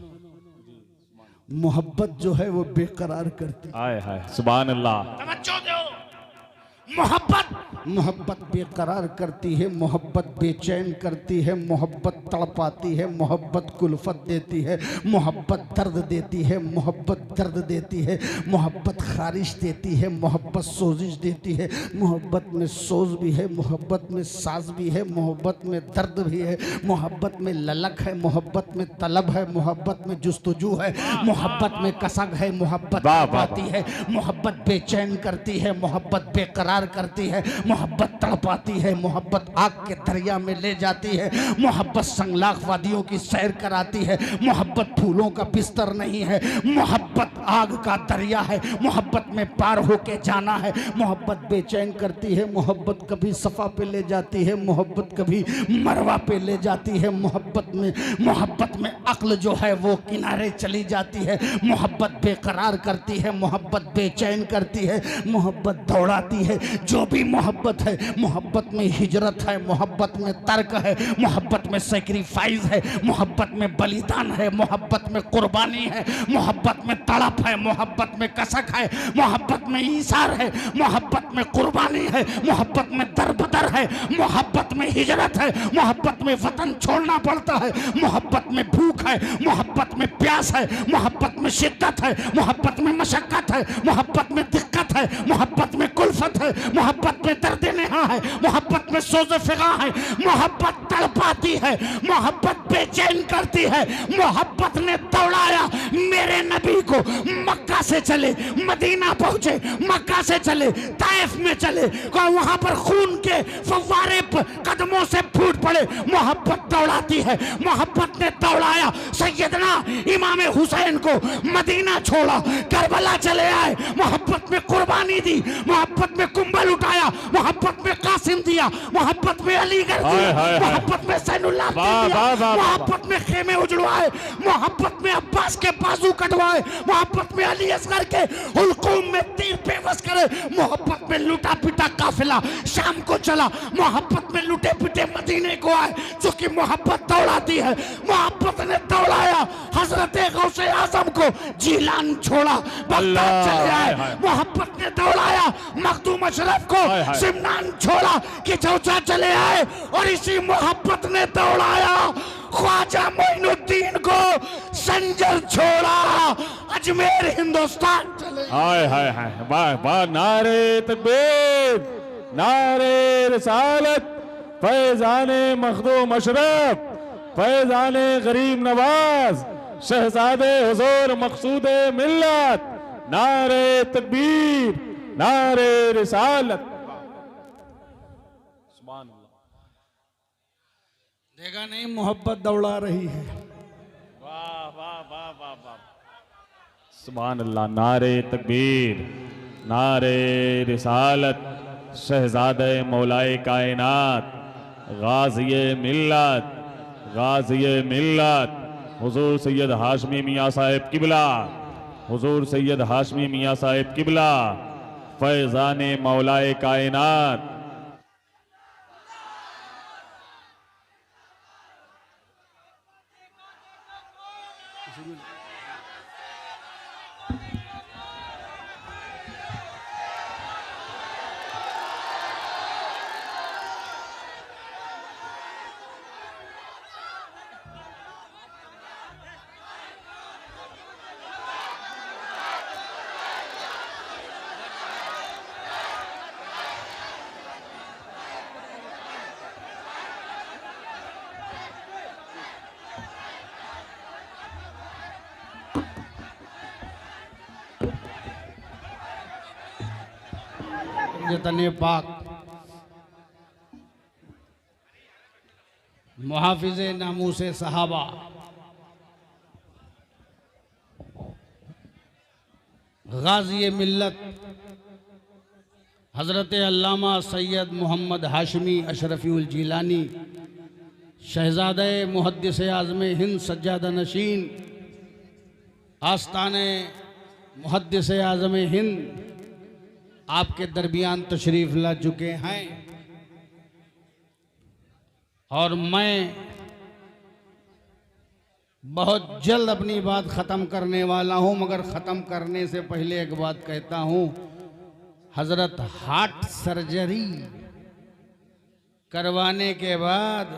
मोहब्बत जो है वो बेकरार करती है। हाय हाय, सुभान अल्लाह। तवज्जो दो। मोहब्बत बेकरार करती है, मोहब्बत बेचैन करती है, मोहब्बत तड़पाती है, मोहब्बत कुल्फत देती है, मोहब्बत दर्द देती है, मोहब्बत दर्द देती है, मोहब्बत खारिश देती है, मोहब्बत सोजिश देती है। मोहब्बत में सोज भी है, मोहब्बत में साज भी है, मोहब्बत में दर्द भी है, मोहब्बत में ललक है, मोहब्बत में तलब है, मोहब्बत में जुस्तजू है, मोहब्बत में कसक है, मोहब्बत तड़पाती है, मोहब्बत बेचैन करती है, मोहब्बत बेकरार करती है, मोहब्बत तड़पाती है, मोहब्बत आग के दरिया में ले जाती है, मोहब्बत संगलाख वादियों की सैर कराती है, मोहब्बत फूलों का बिस्तर नहीं है, मोहब्बत आग का दरिया है, मोहब्बत में पार होके जाना है, मोहब्बत बेचैन करती है, मोहब्बत कभी सफा पे ले जाती है, मोहब्बत कभी मरवा पे ले जाती है, मोहब्बत में अक्ल जो है वो किनारे चली जाती है, मोहब्बत बेकरार करती है, मोहब्बत बेचैन करती है, मोहब्बत दौड़ाती है। जो भी मोहब्बत है, मोहब्बत में हिजरत है, मोहब्बत में तर्क है, मोहब्बत में सेक्रीफाइस है, मोहब्बत में बलिदान है, मोहब्बत में कुर्बानी है, मोहब्बत में तड़प है, मोहब्बत में कसक है, मोहब्बत में ईसार है, मोहब्बत में कुर्बानी है, मोहब्बत में दरबदर है, मोहब्बत में हिजरत है, मोहब्बत में वतन छोड़ना पड़ता है, मोहब्बत में भूख है, मोहब्बत में प्यास है, मोहब्बत में शिद्दत है, मोहब्बत में मशक्कत है, मोहब्बत में दिक्कत है, मोहब्बत में कुल्फ उल्फत है, मोहब्बत में दर्द नेहा है, मोहब्बत में सोज़े फिगा है, मोहब्बत तड़पाती है, मोहब्बत बेचैन करती है। मोहब्बत ने दौड़ाया मेरे नबी को, मक्का से चले मदीना पहुंचे, मक्का से चले ताइफ में चले, वहां पर खून के फव्वारे कदमों से फूट पड़े। मोहब्बत दौड़ाती है, मोहब्बत ने दौड़ाया सैयदना इमाम हुसैन को, मदीना छोड़ा, करबला चले आए, मोहब्बत में कुर्बानी दी, मोहब्बत में कुंबल उठाया, मोहब्बत में कासिम दिया, मोहब्बत में अलीगढ़ दिया, मोहब्बत में सैनुल्लाह दिया, मोहब्बत में खेमे उजड़वाए, मोहब्बत में अब्बास के बाजू कटवाए, मोहब्बत में अली असगर के हुलकूम में तीर बेबस करे, मोहब्बत में लूटा पिटा काफिला शाम को चला, मोहब्बत में लूटे पिटे मदीने को आए। चूंकि मोहब्बत दौड़ाती है, मोहब्बत ने दौड़ाया हजरत गौसे आजम को, जीलान छोड़ा, बगदाद चले आए, मोहब्बत ने दौड़ाया मखदूम अशरफ को, सिमनान छोड़ा कि चौचा चले आए, और इसी मोहब्बत ने दौड़ाया ख्वाजा मोइनुद्दीन को, संजर छोड़ा अजमेर हिंदुस्तान चले। हाय हाय हाय, वाह वाह, नारे तकबीर, नारे रिसालत, फैजाने मखदूम अशरफ, फैजाने गरीब नवाज, शहजादे हुजूर मकसूदे मिल्लत, नारे तकबीर, नारे रिसालत। सुभान अल्लाह। देखा नहीं, मोहब्बत दौड़ा रही है। वाह वाह वाह वाह वाह, सुभान अल्लाह। नारे तकबीर, नारे रिसालत, शहजादे मौलाए कायनात, गाज़िए मिल्लत, गाज़िए मिल्लत, हुजूर सैयद हाशमी मियाँ साहिब किबला, हुजूर सैयद हाशमी मियाँ साहिब किबला, फैज़ाने मौलाए कायनात। जतने पाक मुहाफिज़े नामूसे सहाबा, गाज़ी मिल्लत हज़रत अल्लामा सैयद मोहम्मद हाशमी अशरफी जीलानी, शहज़ादे मुहद्दिस आज़म हिंद सज्जादा नशीन, आस्ताने मुहद्दिस आज़म हिंद आपके दरमियान तशरीफ़ ला चुके हैं। और मैं बहुत जल्द अपनी बात ख़त्म करने वाला हूँ, मगर ख़त्म करने से पहले एक बात कहता हूँ। हज़रत हार्ट सर्जरी करवाने के बाद,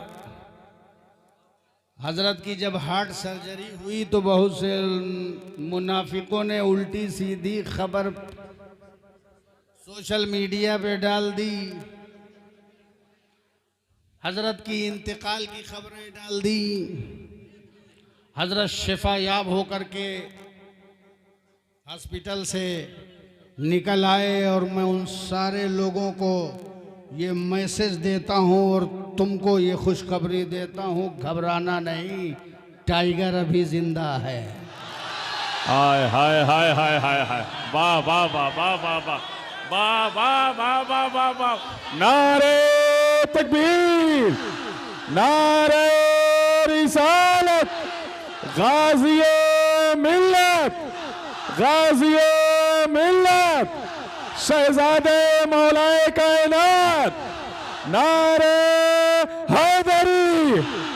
हज़रत की जब हार्ट सर्जरी हुई तो बहुत से मुनाफिकों ने उल्टी सीधी खबर सोशल मीडिया पे डाल दी, हज़रत की इंतकाल की खबरें डाल दी। हज़रत शिफा याब होकर के हॉस्पिटल से निकल आए, और मैं उन सारे लोगों को ये मैसेज देता हूँ और तुमको ये खुशखबरी देता हूँ, घबराना नहीं, टाइगर अभी जिंदा है। हाय हाय हाय हाय हाय हाय, वाह वाह वाह वाह वाह वाह वाह वाह वाह वाह वाह वाह, नारे तकबीर, नारे रिसालत, गाज़िए मिल्लत, गाज़िए मिल्लत, शहजादे मौलाए कायनात, नारे हैदरी।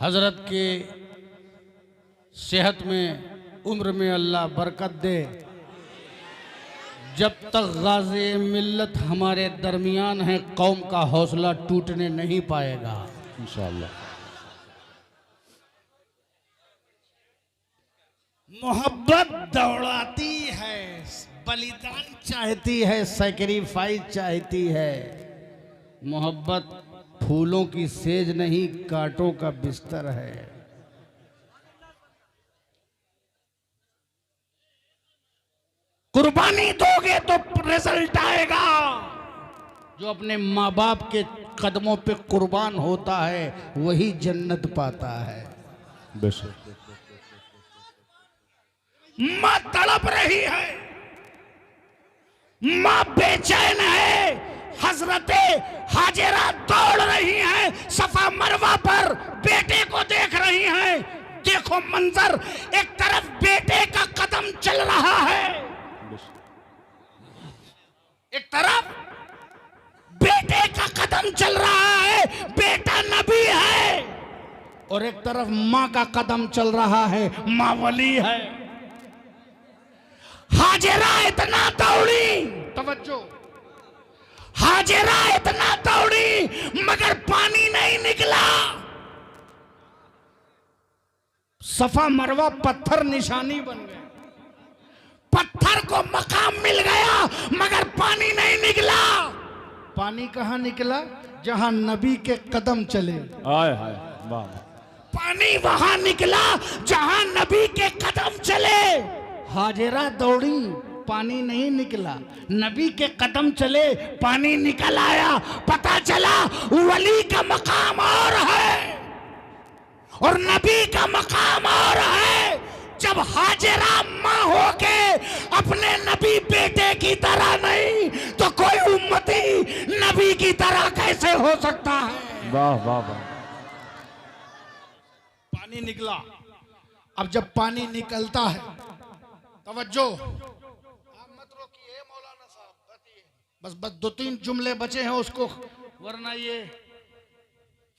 हजरत के सेहत में, उम्र में अल्लाह बरकत दे। जब तक गाज़ी मिल्लत हमारे दरमियान है, कौम का हौसला टूटने नहीं पाएगा इंशाअल्लाह। मोहब्बत दौड़ाती है, बलिदान चाहती है, सैक्रिफाइस चाहती है। मोहब्बत फूलों की सेज नहीं, कांटों का बिस्तर है। कुर्बानी दोगे तो रिजल्ट आएगा। जो अपने माँ बाप के कदमों पे कुर्बान होता है वही जन्नत पाता है। बेशक। माँ तड़प रही है, माँ बेचैन है। हजरते हाजिरा दौड़ रही हैं सफा मरवा पर, बेटे को देख रही हैं। देखो मंजर, एक तरफ बेटे का कदम चल रहा है, एक तरफ बेटे का कदम चल रहा है, बेटा नबी है, और एक तरफ माँ का कदम चल रहा है, माँ वली है। हाजिरा इतना दौड़ी, तवज्जो, हाजिरा इतना दौड़ी मगर पानी नहीं निकला। सफा मरवा पत्थर निशानी बन गए, पत्थर को मकाम मिल गया मगर पानी नहीं निकला। पानी कहां निकला? जहां नबी के कदम चले। आय हाय वाह। पानी वहां निकला जहां नबी के कदम चले। हाजिरा दौड़ी, पानी नहीं निकला, नबी के कदम चले, पानी निकल आया। पता चला वली का मकाम और है और नबी का मकाम और है। जब हाजिरा माँ होके अपने नबी बेटे की तरह नहीं तो कोई उम्मती नबी की तरह कैसे हो सकता है? वाह वाह वाह। पानी निकला। अब जब पानी निकलता है, तवज्जो, आप मत रोकिए मौलाना साहब, बस 2-3 जुमले बचे हैं उसको, वरना ये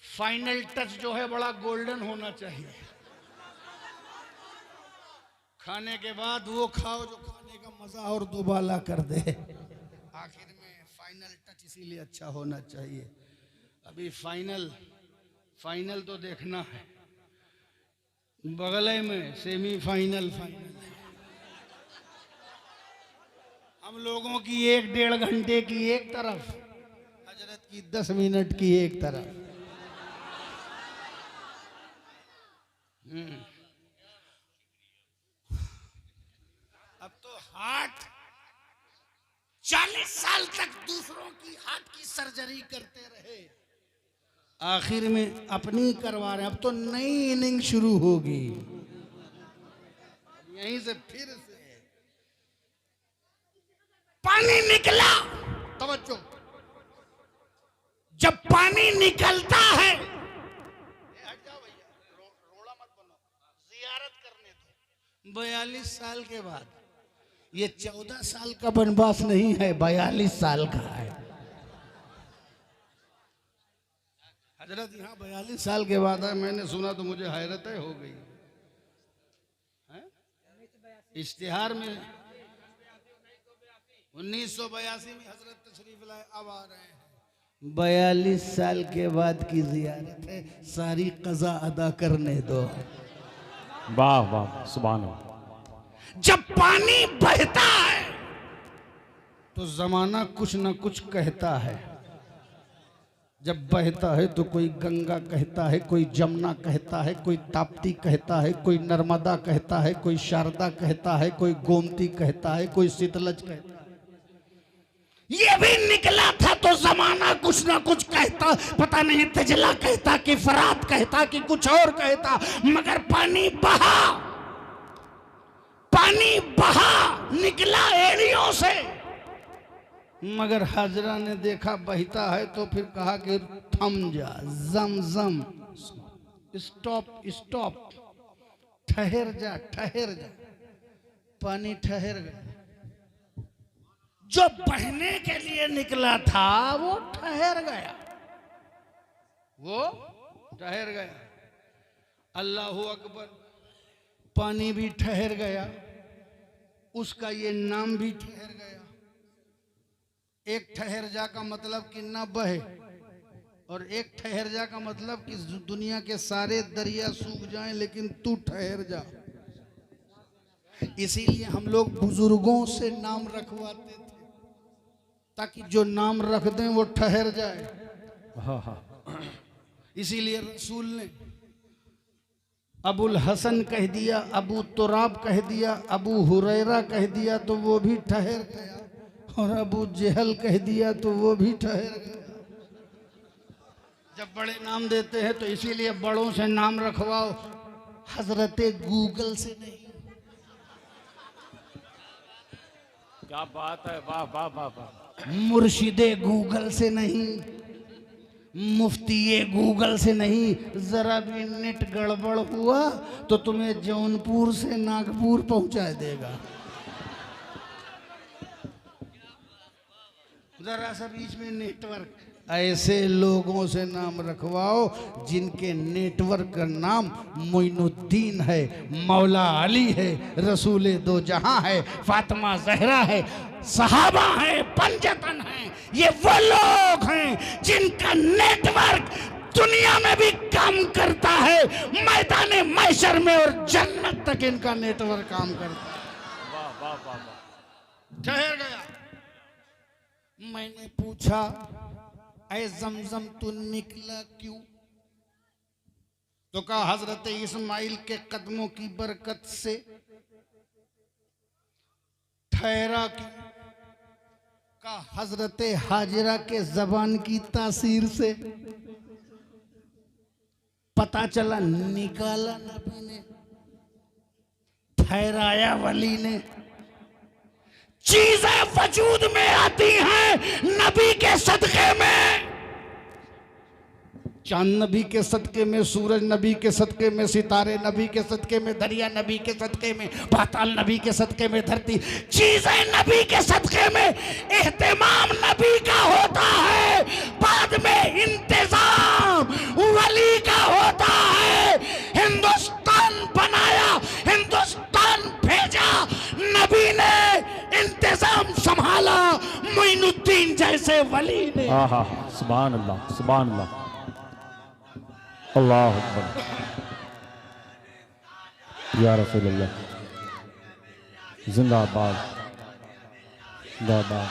फाइनल टच जो है बड़ा गोल्डन होना चाहिए। खाने के बाद वो खाओ जो खाने का मजा और दोबाला कर दे। आखिर में फाइनल टच इसीलिए अच्छा होना चाहिए। अभी फाइनल तो देखना है, बगल में सेमीफाइनल फाइनल। हम लोगों की 1-1.5 घंटे की एक तरफ, हजरत की 10 मिनट की एक तरफ। अब तो हार्ट 40 साल तक दूसरों की हार्ट की सर्जरी करते रहे, आखिर में अपनी करवा रहे हैं। अब तो नई इनिंग शुरू होगी, यहीं से फिर से पानी निकला। तवज्जो, जब पानी निकलता है, हट जाओ भैया, रोड़ा मत बनो, जियारत करने दो। 42 साल के बाद, ये 14 साल का वनवास नहीं है, 42 साल का है। हजरत यहाँ 42 साल के बाद है, मैंने सुना तो मुझे हैरत हो गई। इश्तिहार में 1982 में हजरत तशरीफ लाए, अब आ रहे हैं। 42 साल के बाद की जियारत है, सारी कज़ा अदा करने दो। वाह वाह सुभान अल्लाह। जब पानी बहता है तो जमाना कुछ न कुछ कहता है। जब बहता है तो कोई गंगा कहता है, कोई जमुना कहता है, कोई ताप्ती कहता है, कोई नर्मदा कहता है, कोई शारदा कहता है, कोई गोमती कहता है, कोई शीतलज कहता है। ये भी निकला था तो जमाना कुछ ना कुछ कहता, पता नहीं तजला कहता कि फरात कहता कि कुछ और कहता, मगर पानी बहा, पानी बहा, निकला एड़ियों से। मगर हाजरा ने देखा बहता है तो फिर कहा कि थम जा, जम, स्टॉप स्टॉप, ठहर जा ठहर जा। पानी ठहर गया, जो बहने के लिए निकला था वो ठहर गया, वो ठहर गया। अल्लाहू अकबर, पानी भी ठहर गया, उसका ये नाम भी ठहर गया। एक ठहर जा का मतलब कि ना बहे, और एक ठहर जा का मतलब कि दुनिया के सारे दरिया सूख जाएं लेकिन तू ठहर जा। इसीलिए हम लोग बुजुर्गों से नाम रखवाते थे ताकि जो नाम रख दें वो ठहर जाए। हाँ हाँ। इसीलिए रसूल ने अबुल हसन कह दिया, अबू तुराब कह दिया, अबू हुरैरा कह दिया तो वो भी ठहर गया, और अबू जहल कह दिया तो वो भी ठहर गया। जब बड़े नाम देते हैं तो इसीलिए बड़ों से नाम रखवाओ, हजरते गूगल से नहीं। क्या बात है, वाह वाह वाह वाह। मुर्शिदे गूगल से नहीं, मुफ्ती गूगल से नहीं। जरा भी नेट गड़बड़ हुआ तो तुम्हें जौनपुर से नागपुर पहुंचा देगा। जरा सा बीच में नेटवर्क, ऐसे लोगों से नाम रखवाओ जिनके नेटवर्क का नाम मोइनुद्दीन है, मौला अली है, रसूल दो जहां है, फातिमा जहरा है, सहाबा है, पंजतन है। ये वो लोग हैं जिनका नेटवर्क दुनिया में भी काम करता है, मैदान महशर में और जन्नत तक इनका नेटवर्क काम करता है। वाह वाह वाह वाह। ठहर गया। मैंने पूछा, ऐ जमजम तू निकला क्यों? तो कहा हजरत इस्माइल के कदमों की बरकत से। ठहरा क्यों? कहा हजरत हाजिरा के जबान की तासीर से। पता चला निकाला नबी ने, ठहराया वली ने। चीजें वजूद में आती हैं नबी के सदके में। चांद नबी के सदके में, सूरज नबी के सदके में, सितारे नबी के सदके में, दरिया नबी के सदके में, पाताल नबी के सदके में, धरती, चीजें नबी के सदके में। एहतमाम नबी का होता है, बाद में इंतजाम वली का होता है। हिंदुस्तान बनाया, हिंदुस्तान भेजा, नबी ने इंतजाम संभाला, मोइनुद्दीन जैसे वली ने। आहा, सुभान अल्लाह, सुभान अल्लाह, अल्लाह अकबर, या रसूल अल्लाह, जिंदाबाद, जिंदाबाद,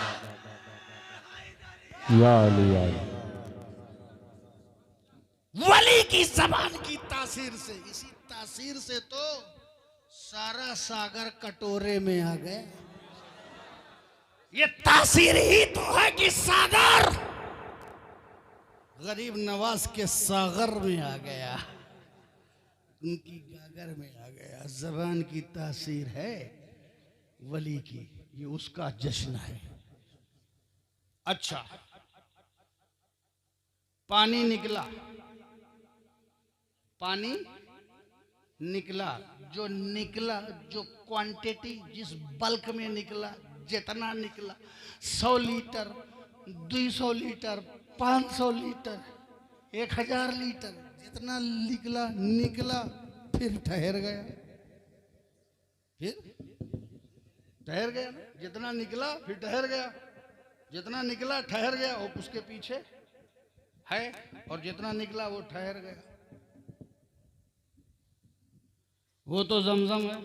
या अली, या अली। वली की जबान की तासीर से, इसी तासीर से तो सारा सागर कटोरे में आ गए। ये तासीर ही तो है कि सागर गरीब नवाज के सागर में आ गया, उनकी गागर में आ गया। जबान की तासीर है वली की, ये उसका जश्न है। अच्छा, पानी निकला, पानी निकला, जो निकला, जो क्वांटिटी, जिस बल्क में निकला, जितना निकला, 100 लीटर, 200 लीटर, 500 लीटर, 1000 लीटर, जितना निकला निकला, फिर ठहर गया, फिर ठहर गया ना। जितना निकला फिर ठहर गया, जितना निकला ठहर गया, और उसके पीछे है, और जितना निकला वो ठहर गया। वो तो जमजम है,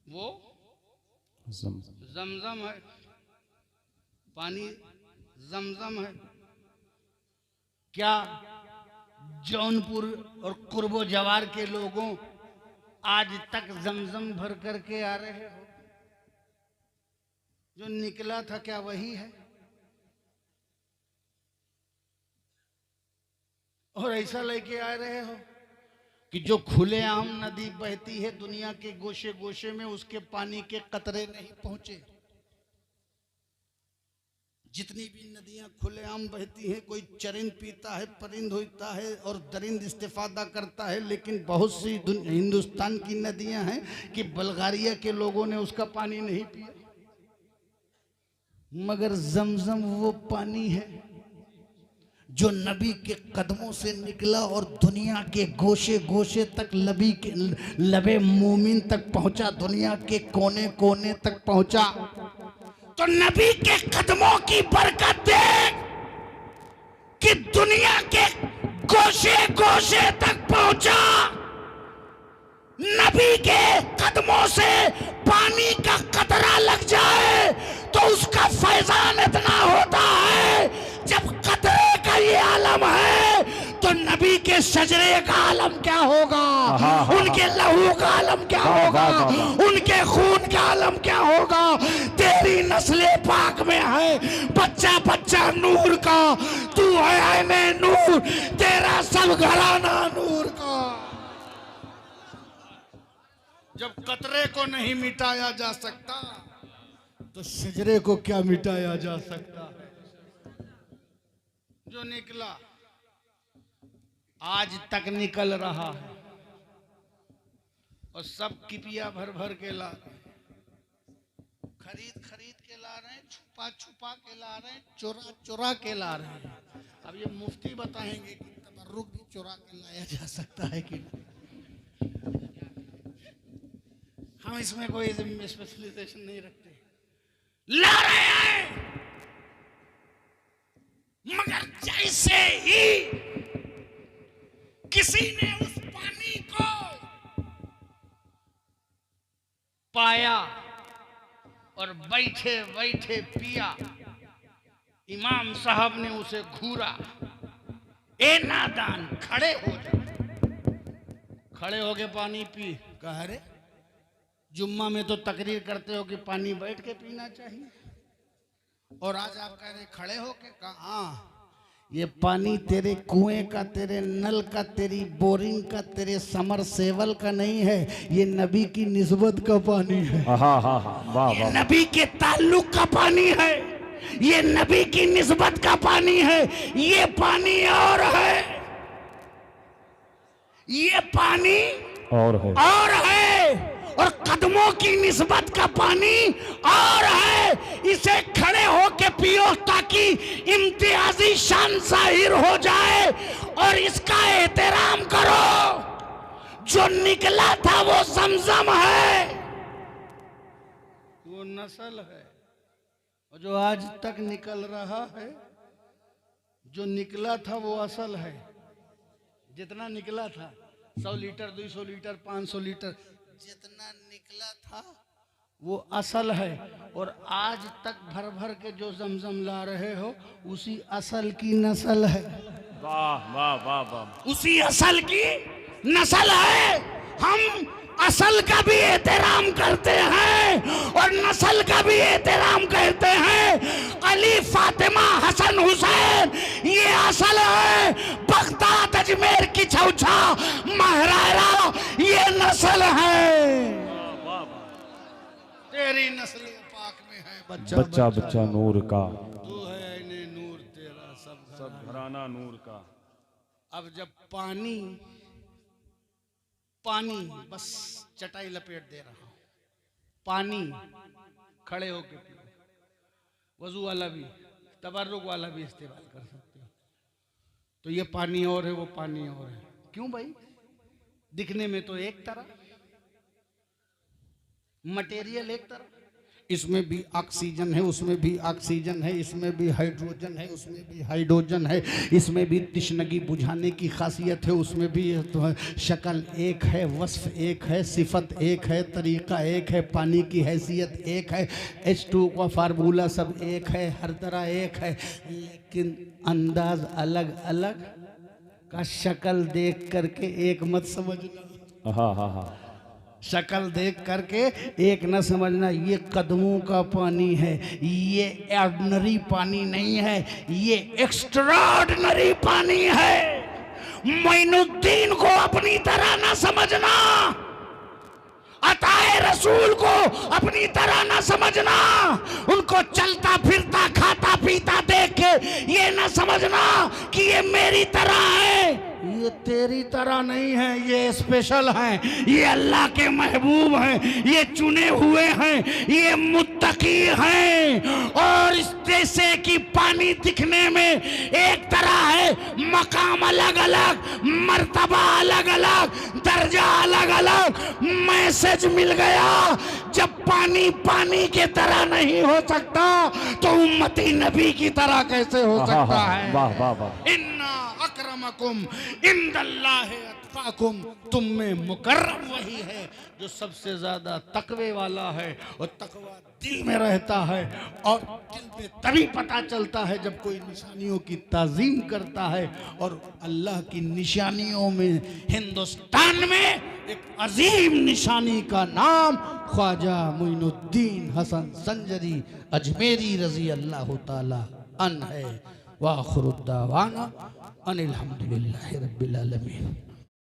वो जमजम है, पानी जमजम है। क्या जौनपुर और कुर्बो जवार के लोगों आज तक जमजम भर करके आ रहे हो? जो निकला था क्या वही है? और ऐसा लेके आ रहे हो कि जो खुलेआम नदी बहती है दुनिया के गोशे गोशे में, उसके पानी के कतरे नहीं पहुंचे। जितनी भी नदियां खुलेआम बहती हैं, कोई चरिंद पीता है, परिंद होता है और दरिंद इस्तेफादा करता है, लेकिन बहुत सी हिंदुस्तान की नदियां हैं कि बल्गारिया के लोगों ने उसका पानी नहीं पिया। मगर जमजम वो पानी है जो नबी के कदमों से निकला और दुनिया के गोशे गोशे तक लबे मोमिन तक पहुंचा, दुनिया के कोने कोने तक पहुंचा। तो नबी के कदमों की बरकत देख कि दुनिया के गोशे गोशे तक पहुंचा। नबी के कदमों से पानी का कतरा लग जाए तो उसका फैजान इतना होता है। जब कतरे का ये आलम है तो नबी के शजरे का आलम क्या होगा, उनके लहू का आलम क्या होगा, उनके खून का आलम क्या होगा। तेरी नस्ले पाक में है बच्चा बच्चा नूर का, तू है ऐने नूर, तेरा सब घराना नूर का। जब कतरे को नहीं मिटाया जा सकता तो शजरे को क्या मिटाया जा सकता है। जो निकला आज तक निकल रहा है और सब किपिया भर भर के ला रहे हैं, खरीद खरीद के ला रहे हैं, छुपा छुपा के ला रहे हैं, चुरा चुरा के ला रहे हैं। अब ये मुफ्ती बताएंगे कि तबर्रुक भी चुरा के लाया जा सकता है कि नहीं। हम इसमें कोई स्पेशलाइजेशन नहीं रखते, ला रहे हैं। मगर जैसे ही किसी ने उस पानी को पाया और बैठे बैठे पिया, इमाम साहब ने उसे घूरा, ए नादान खड़े हो जा। खड़े हो के पानी पी। कहा रे जुम्मा में तो तकरीर करते हो कि पानी बैठ के पीना चाहिए, और आज आप कह रहे खड़े हो के। कहा ये पानी तेरे कुएं का, तेरे नल का, तेरी बोरिंग का, तेरे समरसेवल का नहीं है, ये नबी की निस्बत का पानी है। ये नबी के ताल्लुक का पानी है, ये नबी की निस्बत का पानी है। ये पानी और है, ये पानी और है, और कदमों की निस्बत का पानी और है। इसे खड़े होके पियो ताकि इम्तियाजी शान जाहिर हो जाए, और इसका एहतराम करो। जो निकला था वो समसम है, वो नस्ल है, और जो आज तक निकल रहा है, जो निकला था वो असल है। जितना निकला था 100 लीटर 200 लीटर 500 लीटर जितना निकला था वो असल है, और आज तक भर भर के जो जमजम ला रहे हो उसी असल की नस्ल है। वाह वाह वाह वाह, उसी असल की नस्ल है। हम असल का भी एहतराम करते हैं और नस्ल का भी एहतराम करते हैं। अली फातिमा हसन हुसैन ये असल है, बगदाद अजमेर की छौछा महरारा ये नस्ल है। तेरी नस्ल पाक में है बच्चा बच्चा नूर का, तू है ऐने नूर, तेरा सब घराना नूर का। अब जब पानी पानी बस चटाई लपेट दे रहा हूं, पानी खड़े होके पियो। वजू वाला भी, तबर्रुक वाला भी इस्तेमाल कर सकते हो। तो ये पानी और है, वो पानी और है। क्यों भाई? दिखने में तो एक तरह, मटेरियल एक तरह, इसमें भी ऑक्सीजन है, उसमें भी ऑक्सीजन है, इसमें भी हाइड्रोजन है, उसमें भी हाइड्रोजन है, इसमें भी तिश्नगी बुझाने की खासियत है, उसमें भी शक्ल एक है, वस्फ एक है, सिफत एक है, तरीका एक है, पानी की हैसियत एक है, H2 का फार्मूला सब एक है, हर तरह एक है, लेकिन अंदाज अलग अलग का। शक्ल देख करके एक मत समझना, शक्ल देख करके एक न समझना। ये कदमों का पानी है, ये ऑर्डिनरी पानी नहीं है, ये एक्स्ट्राऑर्डिनरी पानी है। मोइनुद्दीन को अपनी तरह न समझना, अताए रसूल को अपनी तरह न समझना, उनको चलता फिरता खाता पीता देख के ये न समझना कि ये मेरी तरह है। ये तेरी तरह नहीं है, ये स्पेशल हैं, ये अल्लाह के महबूब हैं, ये चुने हुए हैं, ये मुत्तकी हैं। और इस जैसे कि पानी दिखने में एक तरह है, मकाम अलग अलग, मर्तबा अलग अलग, दर्जा अलग अलग। मैसेज मिल गया, जब पानी पानी के तरह नहीं हो सकता तो उम्मती नबी की तरह कैसे हो सकता है। वाह वाह वाह। इन्ना अक्रमकुम इंदल्लाहि अत्काकुम, तुम में मुकर्रम वही है जो सबसे ज्यादा तकवे वाला है। और तकवा दिल में रहता है, और दिल में तभी पता चलता है जब कोई निशानियों की ताजीम करता है। और अल्लाह की निशानियों में हिंदुस्तान में एक अजीम निशानी का नाम ख्वाजा मोइनुद्दीन हसन संजरी अजमेरी रजी अल्लाह ताला अन है। वाखिरु दावाना अनिल हम्दुलिल्लाहि रब्बिल आलमीन।